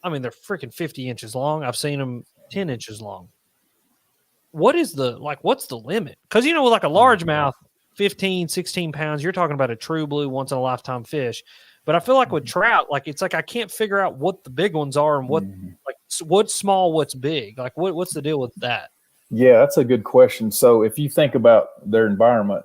I mean, they're freaking 50 inches long. I've seen them 10 inches long. What's the limit? Because, like a largemouth, 15, 16 pounds, you're talking about a true blue once in a lifetime fish. But I feel like with trout, like, it's like I can't figure out what the big ones are and what's small, what's big. Like, what's the deal with that? Yeah, that's a good question. So if you think about their environment,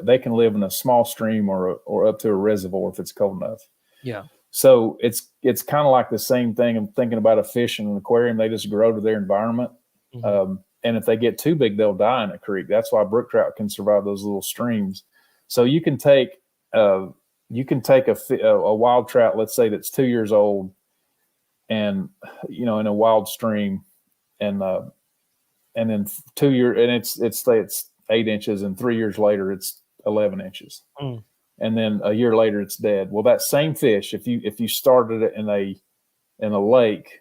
they can live in a small stream or up to a reservoir if it's cold enough. Yeah. So it's kind of like the same thing. I'm thinking about a fish in an aquarium. They just grow to their environment. Mm-hmm. And if they get too big, they'll die in a creek. That's why brook trout can survive those little streams. So you can take a wild trout, let's say that's 2 years old, and in a wild stream, and then 2 years, and it's 8 inches, and 3 years later it's 11 inches, and then a year later it's dead. Well, that same fish, if you started it in a lake,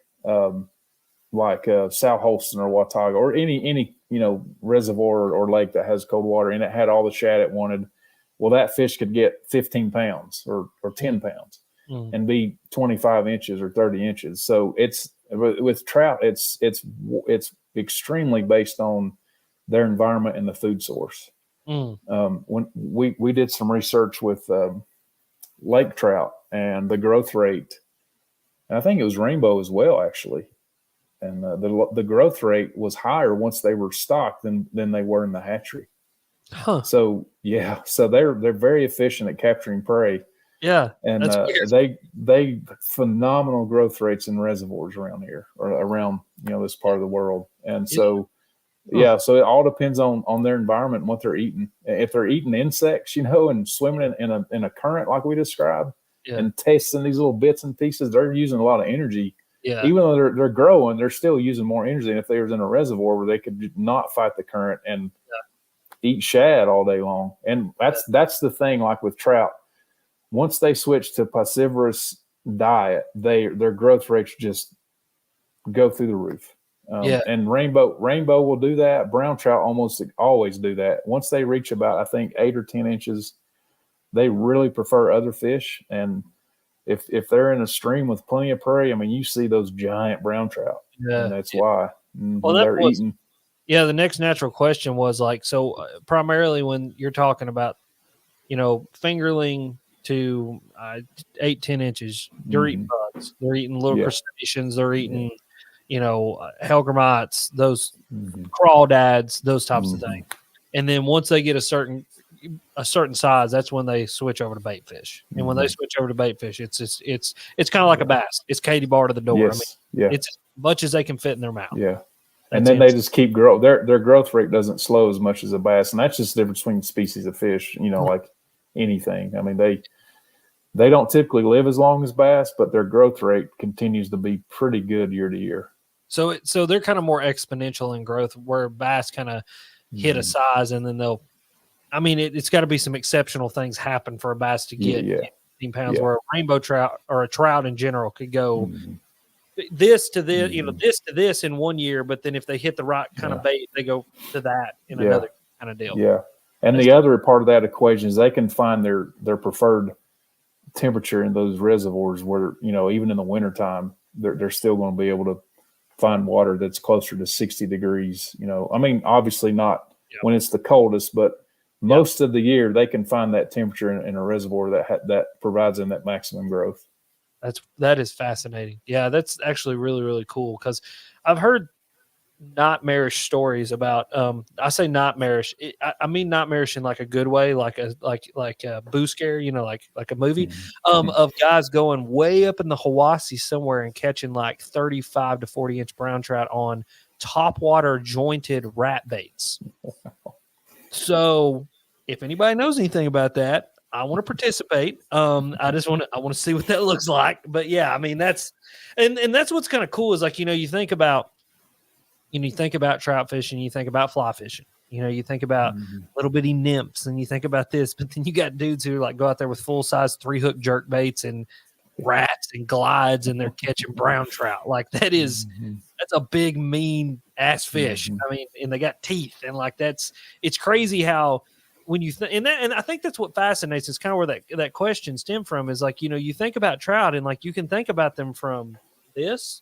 like South Holston or Watauga or any reservoir or lake that has cold water, and it had all the shad it wanted, well, that fish could get 15 pounds or 10 pounds and be 25 inches or 30 inches. So it's with trout, it's extremely based on their environment and the food source. When we did some research with lake trout, and the growth rate and I think it was rainbow as well, actually. And the growth rate was higher once they were stocked than they were in the hatchery. Huh. So yeah, so they're very efficient at capturing prey. Yeah, And they phenomenal growth rates in reservoirs around here, or around this part of the world. And so so it all depends on their environment and what they're eating. If they're eating insects, and swimming in a current like we described, and tasting these little bits and pieces, they're using a lot of energy. Yeah. Even though they're growing, they're still using more energy than if they were in a reservoir where they could not fight the current and eat shad all day long. And that's the thing, like with trout. Once they switch to piscivorous diet, their growth rates just go through the roof. And rainbow will do that. Brown trout almost always do that. Once they reach about, I think, 8 or 10 inches, they really prefer other fish. And if they're in a stream with plenty of prey, I mean, you see those giant brown trout. Yeah, and that's why they're eating. Yeah, the next natural question was primarily when you're talking about, fingerling to 8-10 inches, they're eating bugs, they're eating little crustaceans, they're eating, hellgrammites, those crawdads, those types of things. And then once they get a certain size, that's when they switch over to bait fish. And when they switch over to bait fish, it's kind of like a bass. It's Katie bar to the door. Yes. It's as much as they can fit in their mouth. Yeah. And then they just keep growing. Their growth rate doesn't slow as much as a bass. And that's just the difference between species of fish, like anything. I mean, they don't typically live as long as bass, but their growth rate continues to be pretty good year to year. So they're kind of more exponential in growth, where bass kind of hit a size and then it's got to be some exceptional things happen for a bass to get 15 pounds, where a rainbow trout or a trout in general could go this to this, this to this in 1 year, but then if they hit the right kind of bait, they go to that in another kind of deal. Yeah. And the other part of that equation is they can find their preferred temperature in those reservoirs where, even in the wintertime, they're still going to be able to find water that's closer to 60 degrees. I mean, obviously not when it's the coldest, but most of the year they can find that temperature in a reservoir that provides them that maximum growth. That is fascinating. Yeah, that's actually really, really cool, because I've heard nightmarish stories about I say nightmarish, I mean nightmarish in like a good way, like a boo scare, like a movie, of guys going way up in the Hiwassee somewhere and catching like 35 to 40 inch brown trout on topwater jointed rat baits. So if anybody knows anything about that, I want to participate. I want to see what that looks like. But yeah, I mean, that's what's kind of cool is you think about trout fishing, you think about fly fishing, you think about little bitty nymphs, and you think about this, but then you got dudes who go out there with full size 3-hook jerk baits and rats and glides, and they're catching brown trout. That's a big, mean ass fish. I mean, and they got teeth, and it's crazy how when you and I think that's what fascinates is kind of where that question stemmed from is you think about trout and you can think about them from this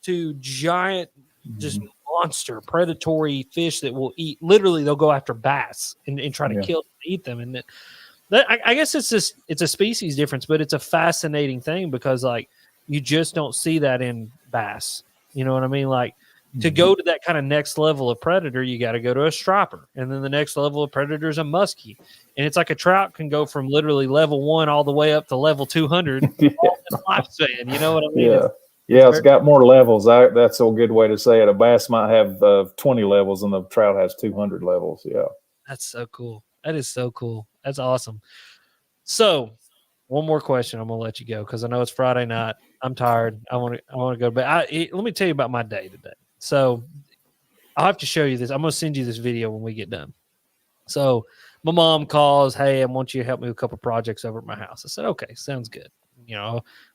to giant, just monster predatory fish that will eat. Literally, they'll go after bass and try to kill them and eat them. And I guess it's a species difference, but it's a fascinating thing because you just don't see that in bass. You know what I mean? To go to that kind of next level of predator, you got to go to a striper, and then the next level of predator is a muskie. And it's like a trout can go from literally level 1 all the way up to level 200 all in lifespan. You know what I mean? Yeah, it's got more levels. That's a good way to say it. A bass might have 20 levels, and the trout has 200 levels. Yeah, that's so cool. That is so cool. That's awesome. So, one more question. I'm gonna let you go because I know it's Friday night. I'm tired. I want to go to bed. Let me tell you about my day today. So, I'll have to show you this. I'm gonna send you this video when we get done. So, my mom calls. Hey, I want you to help me with a couple projects over at my house. I said, okay, sounds good.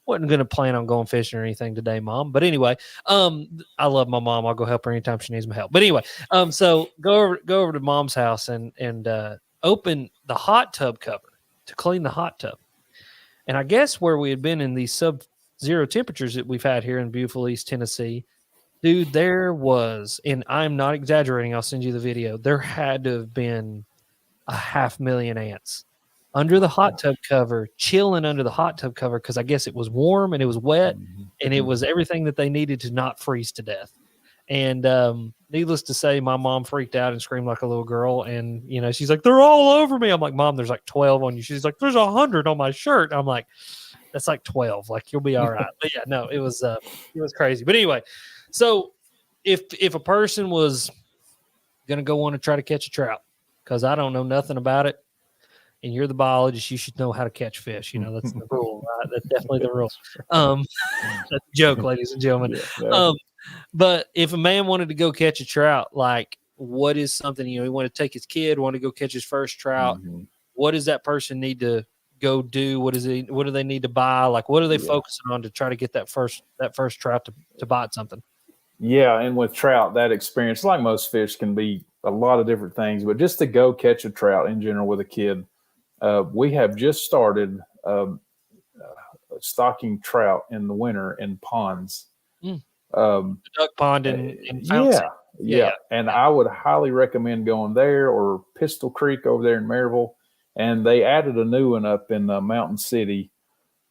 Wasn't going to plan on going fishing or anything today, Mom. But anyway, I love my mom. I'll go help her anytime she needs my help. But anyway, so go over to Mom's house and open the hot tub cover to clean the hot tub. And I guess where we had been in these sub-zero temperatures that we've had here in beautiful East Tennessee, dude, there was, and I'm not exaggerating, I'll send you the video, there had to have been 500,000 ants under the hot tub cover, chilling under the hot tub cover because I guess it was warm and it was wet and it was everything that they needed to not freeze to death. And needless to say, my mom freaked out and screamed like a little girl. And, you know, she's like, they're all over me. I'm like, Mom, there's like 12 on you. She's like, there's 100 on my shirt. I'm like, that's like 12. Like, you'll be all right. But yeah, no, it was crazy. But anyway, so if a person was going to go want to try to catch a trout, because I don't know nothing about it, and you're the biologist, you should know how to catch fish. You know, that's the rule, right? That's definitely the rule. That's a joke, ladies and gentlemen. Yeah. But if a man wanted to go catch a trout, like what is something, you know, he wanted to take his kid, want to go catch his first trout. What does that person need to go do? What do they need to buy? Like, what are they focusing on to try to get that first trout to bite something? Yeah. And with trout, that experience, like most fish, can be a lot of different things, but just to go catch a trout in general with a kid, we have just started stocking trout in the winter in ponds. Duck pond and yeah. And I would highly recommend going there, or Pistol Creek over there in Maryville. And they added a new one up in Mountain City.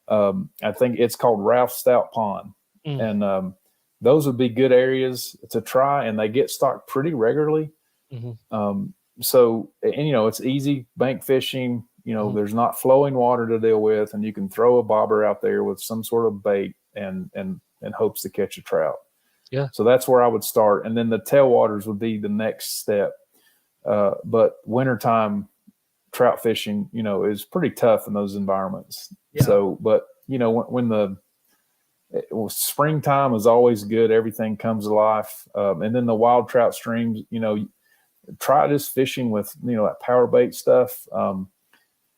I think it's called Ralph Stout Pond. And those would be good areas to try, and they get stocked pretty regularly. So, and you know, it's easy bank fishing. You know, there's not flowing water to deal with, and you can throw a bobber out there with some sort of bait and hopes to catch a trout. Yeah. So that's where I would start. And then the tailwaters would be the next step. But wintertime trout fishing, you know, is pretty tough in those environments. Yeah. So, but you know, when springtime is always good, everything comes to life. And then the wild trout streams, you know, try just fishing with, you know, that power bait stuff.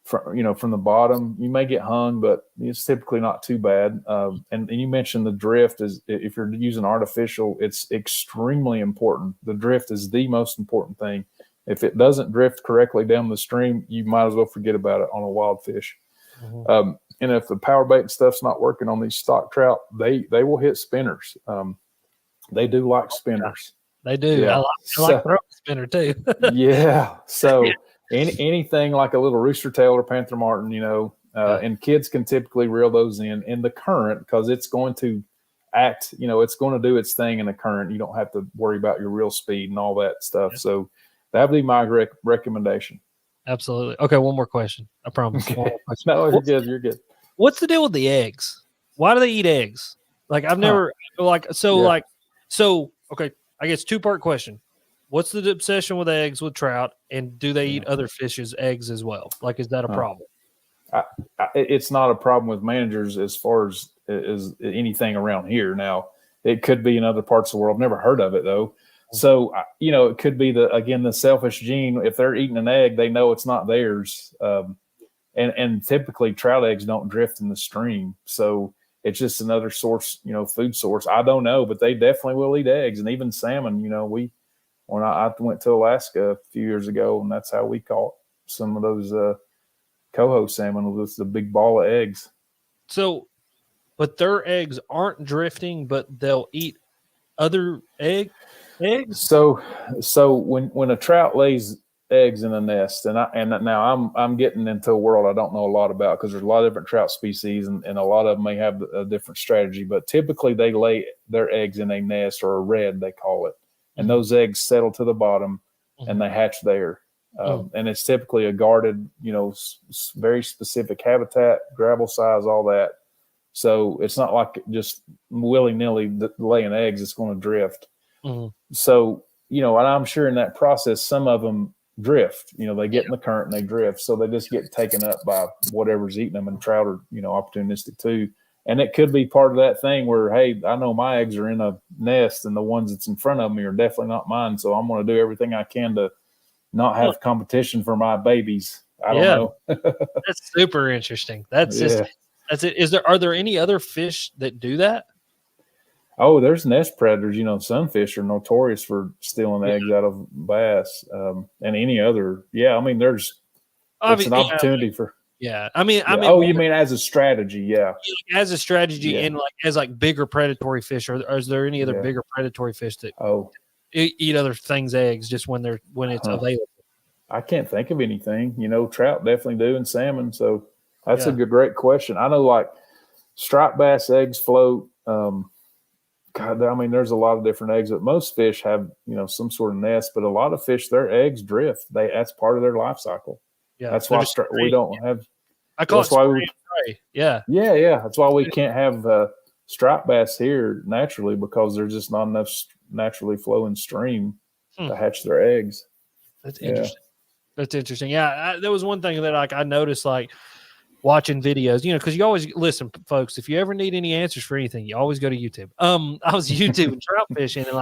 From the bottom, you may get hung, but it's typically not too bad. And you mentioned the drift is, if you're using artificial, it's extremely important. The drift is the most important thing. If it doesn't drift correctly down the stream, you might as well forget about it on a wild fish. And if the power bait stuff's not working on these stock trout, they will hit spinners. They do like spinners. They do. Yeah. I like throwing a spinner too. Yeah. So anything like a little rooster tail or panther martin, you know, and kids can typically reel those in the current, because it's going to act, you know, it's going to do its thing in the current. You don't have to worry about your reel speed and all that stuff. Yeah. So that would be my recommendation. Absolutely. Okay, one more question. I promise. Okay. No, you're good. You're good. What's the deal with the eggs? Why do they eat eggs? Like, I've never okay, I guess 2-part question. What's the obsession with eggs with trout, and do they eat other fish's eggs as well? Like, is that a problem? It's not a problem with managers as far as anything around here. Now, it could be in other parts of the world. I've never heard of it, though. So, you know, it could be the selfish gene. If they're eating an egg, they know it's not theirs. And typically trout eggs don't drift in the stream. So it's just another source, you know, food source. I don't know, but they definitely will eat eggs, and even salmon. You know, when I went to Alaska a few years ago, and that's how we caught some of those coho salmon, with the big ball of eggs. So, but their eggs aren't drifting, but they'll eat other eggs. So when a trout lays eggs in a nest, and now I'm getting into a world I don't know a lot about, because there's a lot of different trout species, and a lot of them may have a different strategy, but typically they lay their eggs in a nest, or a redd, they call it. And those eggs settle to the bottom, and they hatch there. And it's typically a guarded, you know, very specific habitat, gravel size, all that. So it's not like just willy-nilly laying eggs, it's going to drift. So, you know, and I'm sure in that process, some of them drift. You know, they get in the current and they drift. So they just get taken up by whatever's eating them, and trout are, you know, opportunistic too. And it could be part of that thing where, hey, I know my eggs are in a nest, and the ones that's in front of me are definitely not mine. So I'm going to do everything I can to not have competition for my babies. I don't know. That's super interesting. That's it. Are there any other fish that do that? Oh, there's nest predators. You know, sunfish are notorious for stealing eggs out of bass, and any other. Yeah, I mean, it's an opportunity for. Yeah, I mean. Oh, you mean as a strategy? Yeah, as a strategy, and as bigger predatory fish. Or is there any other bigger predatory fish that eat other things' eggs just when it's available? I can't think of anything. Trout definitely do, and salmon. So that's a Yeah. great question. I know, like striped bass eggs float. God, I mean, there's a lot of different eggs, but most fish have some sort of nest. But a lot of fish, their eggs drift. That's part of their life cycle. Yeah. That's They're why just we don't have. I call it That's why spray we. and pray. Yeah. Yeah. That's why we can't have striped bass here naturally, because there's just not enough naturally flowing stream Hmm. to hatch their eggs. That's Yeah. interesting. That's interesting. Yeah. There was one thing that I noticed, like watching videos, because you always listen, folks, if you ever need any answers for anything, you always go to YouTube. I was YouTube trout fishing, and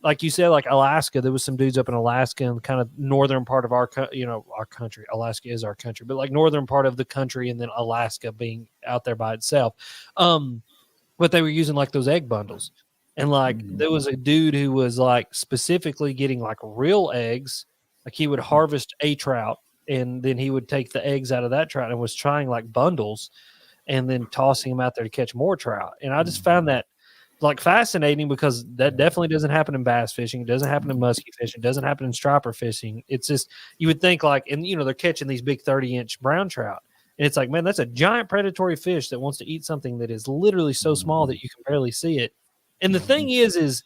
like you said, like Alaska, there was some dudes up in Alaska and kind of northern part of our country. Alaska is our country, but like northern part of the country, and then Alaska being out there by itself. But they were using like those egg bundles, and like there was a dude who was like specifically getting like real eggs. Like he would harvest a trout, and then he would take the eggs out of that trout and was trying like bundles and then tossing them out there to catch more trout. And I just found that like fascinating, because that definitely doesn't happen in bass fishing. It doesn't happen in musky fishing. It doesn't happen in striper fishing. It's just, you would think like, and they're catching these big 30-inch brown trout. And it's like, man, that's a giant predatory fish that wants to eat something that is literally so small that you can barely see it. And the thing is,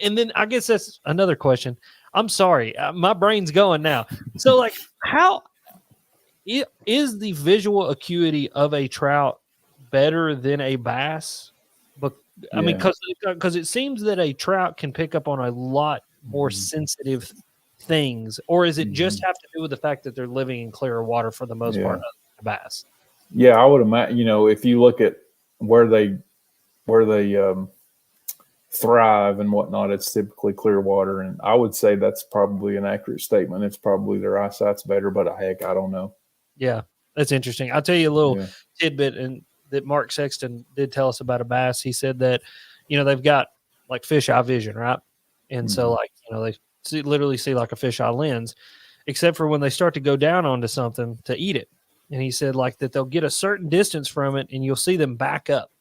and then I guess that's another question. I'm sorry, my brain's going now. So, like, how is the visual acuity of a trout better than a bass? But I mean, because it seems that a trout can pick up on a lot more sensitive things, or is it just have to do with the fact that they're living in clearer water for the most part of the bass? Yeah, I would imagine. If you look at where they thrive and whatnot, it's typically clear water, and I would say that's probably an accurate statement. It's probably their eyesight's better, but heck, I don't know. Yeah, that's interesting. I'll tell you a little tidbit, and that Mark Sexton did tell us about a bass. He said that they've got like fisheye vision, right? And so like they literally see like a fisheye lens, except for when they start to go down onto something to eat it. And he said like that they'll get a certain distance from it, and you'll see them back up.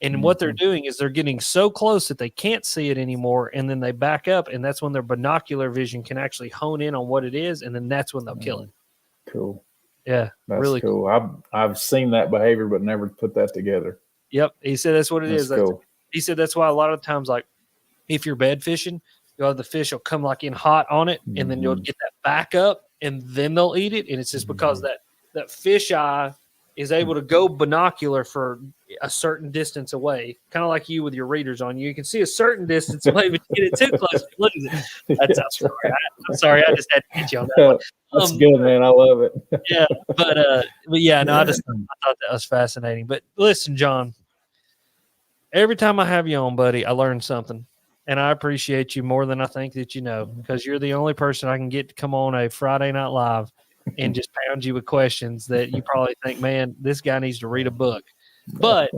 And what they're doing is they're getting so close that they can't see it anymore, and then they back up, and that's when their binocular vision can actually hone in on what it is, and then that's when they'll kill it. Cool. Yeah, that's really cool. I've seen that behavior, but never put that together. Yep, he said that's what it is. Cool. He said that's why a lot of times, like if you're bed fishing, the fish will come like in hot on it, and then you'll get that back up, and then they'll eat it, and it's just because that fish eye is able to go binocular for a certain distance away, kind of like you with your readers on. You can see a certain distance away, but you get it too close, you lose it. I'm sorry, I just had to get you on that one. That's good, man. I love it. Yeah, but yeah, no, I thought that was fascinating. But listen, John, every time I have you on, buddy, I learn something, and I appreciate you more than I think that you know, because you're the only person I can get to come on a Friday Night Live and just pound you with questions that you probably think, man, this guy needs to read a book. But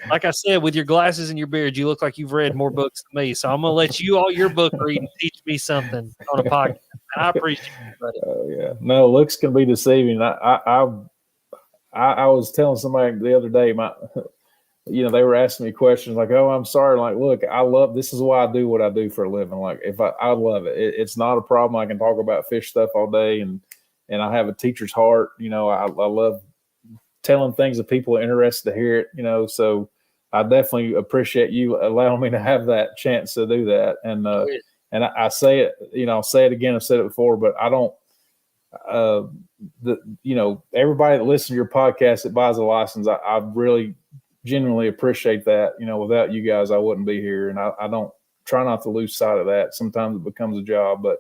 like I said, with your glasses and your beard, you look like you've read more books than me. So I'm going to let you all your book read and teach me something on a podcast. And I appreciate it, buddy. Oh yeah, no, looks can be deceiving. I was telling somebody the other day, they were asking me questions like, "Oh, I'm sorry." Like, look, this is why I do what I do for a living. Like, if I love it. It's not a problem. I can talk about fish stuff all day, and I have a teacher's heart. I love telling things that people are interested to hear it. So I definitely appreciate you allowing me to have that chance to do that. And and I say it, I'll say it again. I've said it before, but I don't. Everybody that listens to your podcast that buys a license, I really genuinely appreciate that. Without you guys, I wouldn't be here, and I don't try not to lose sight of that. Sometimes it becomes a job, but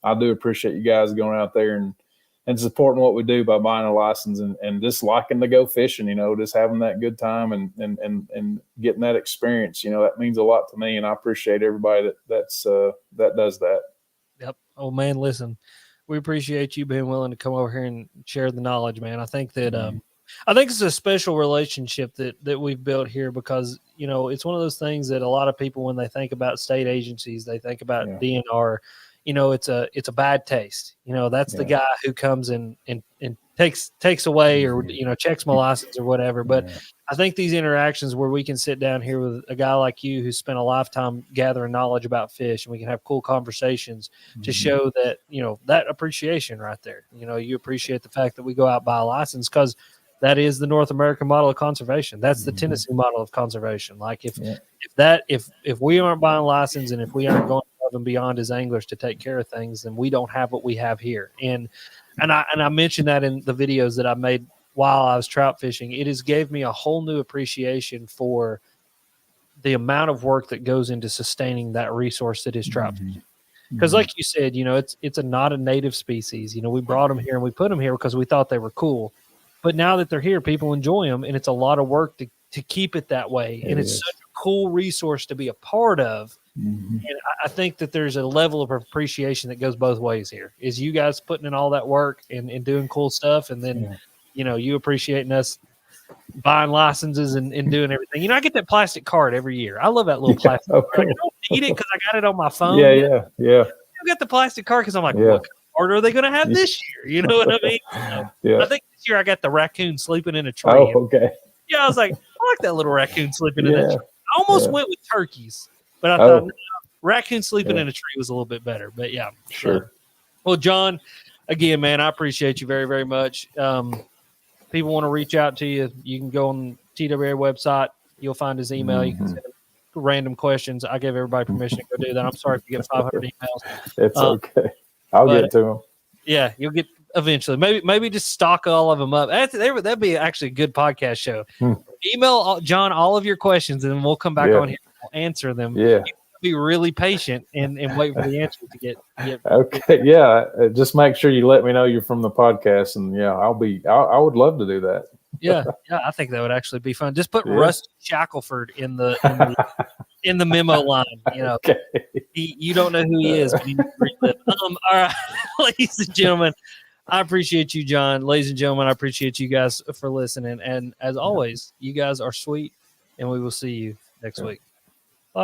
I do appreciate you guys going out there and supporting what we do by buying a license and just liking to go fishing, just having that good time and getting that experience. That means a lot to me, and I appreciate everybody that does that. Yep. Oh man, listen, we appreciate you being willing to come over here and share the knowledge, man. I think that I think it's a special relationship that we've built here, because it's one of those things that a lot of people, when they think about state agencies, they think about DNR. it's a bad taste. That's the guy who comes and takes away or checks my license or whatever. But I think these interactions where we can sit down here with a guy like you who spent a lifetime gathering knowledge about fish, and we can have cool conversations to show that that appreciation right there. You appreciate the fact that we go out buy a license, because that is the North American model of conservation. That's the Tennessee model of conservation. Like if we aren't buying license, and if we aren't going above and beyond as anglers to take care of things, then we don't have what we have here. And I mentioned that in the videos that I made while I was trout fishing. It has gave me a whole new appreciation for the amount of work that goes into sustaining that resource that is trout fishing. Because like you said, it's not a native species. We brought them here and we put them here because we thought they were cool. But now that they're here, people enjoy them, and it's a lot of work to keep it that way. And it's such a cool resource to be a part of. And I think that there's a level of appreciation that goes both ways here. Is you guys putting in all that work and doing cool stuff, and then you appreciating us buying licenses and doing everything. I get that plastic card every year. I love that little plastic card. I don't need it because I got it on my phone. Yeah. I got the plastic card because I'm like, what kind of card are they going to have this year? You know what I mean? I think this year I got the raccoon sleeping in a tree. Oh, okay. Yeah, I was like, I like that little raccoon sleeping in that tree. I almost went with turkeys, but I thought raccoon sleeping in a tree was a little bit better. But yeah. Sure. Well, John, again, man, I appreciate you very, very much. People want to reach out to you, you can go on the TWRA website. You'll find his email. You can send him random questions. I gave everybody permission to go do that. I'm sorry if you get 500 emails. It's okay. I'll get to them. Yeah, you'll get eventually. Maybe just stock all of them up. That'd be actually a good podcast show. Email John all of your questions, and then we'll come back on here and we'll answer them. Yeah. Be really patient and wait for the answer to get okay. Yeah. Just make sure you let me know you're from the podcast, and I would love to do that. Yeah. I think that would actually be fun. Just put Rusty Shackelford in the memo line. Okay. You don't know who he is, but you need to relive. All right, ladies and gentlemen, I appreciate you, John. Ladies and gentlemen, I appreciate you guys for listening. And as always, you guys are sweet, and we will see you next week.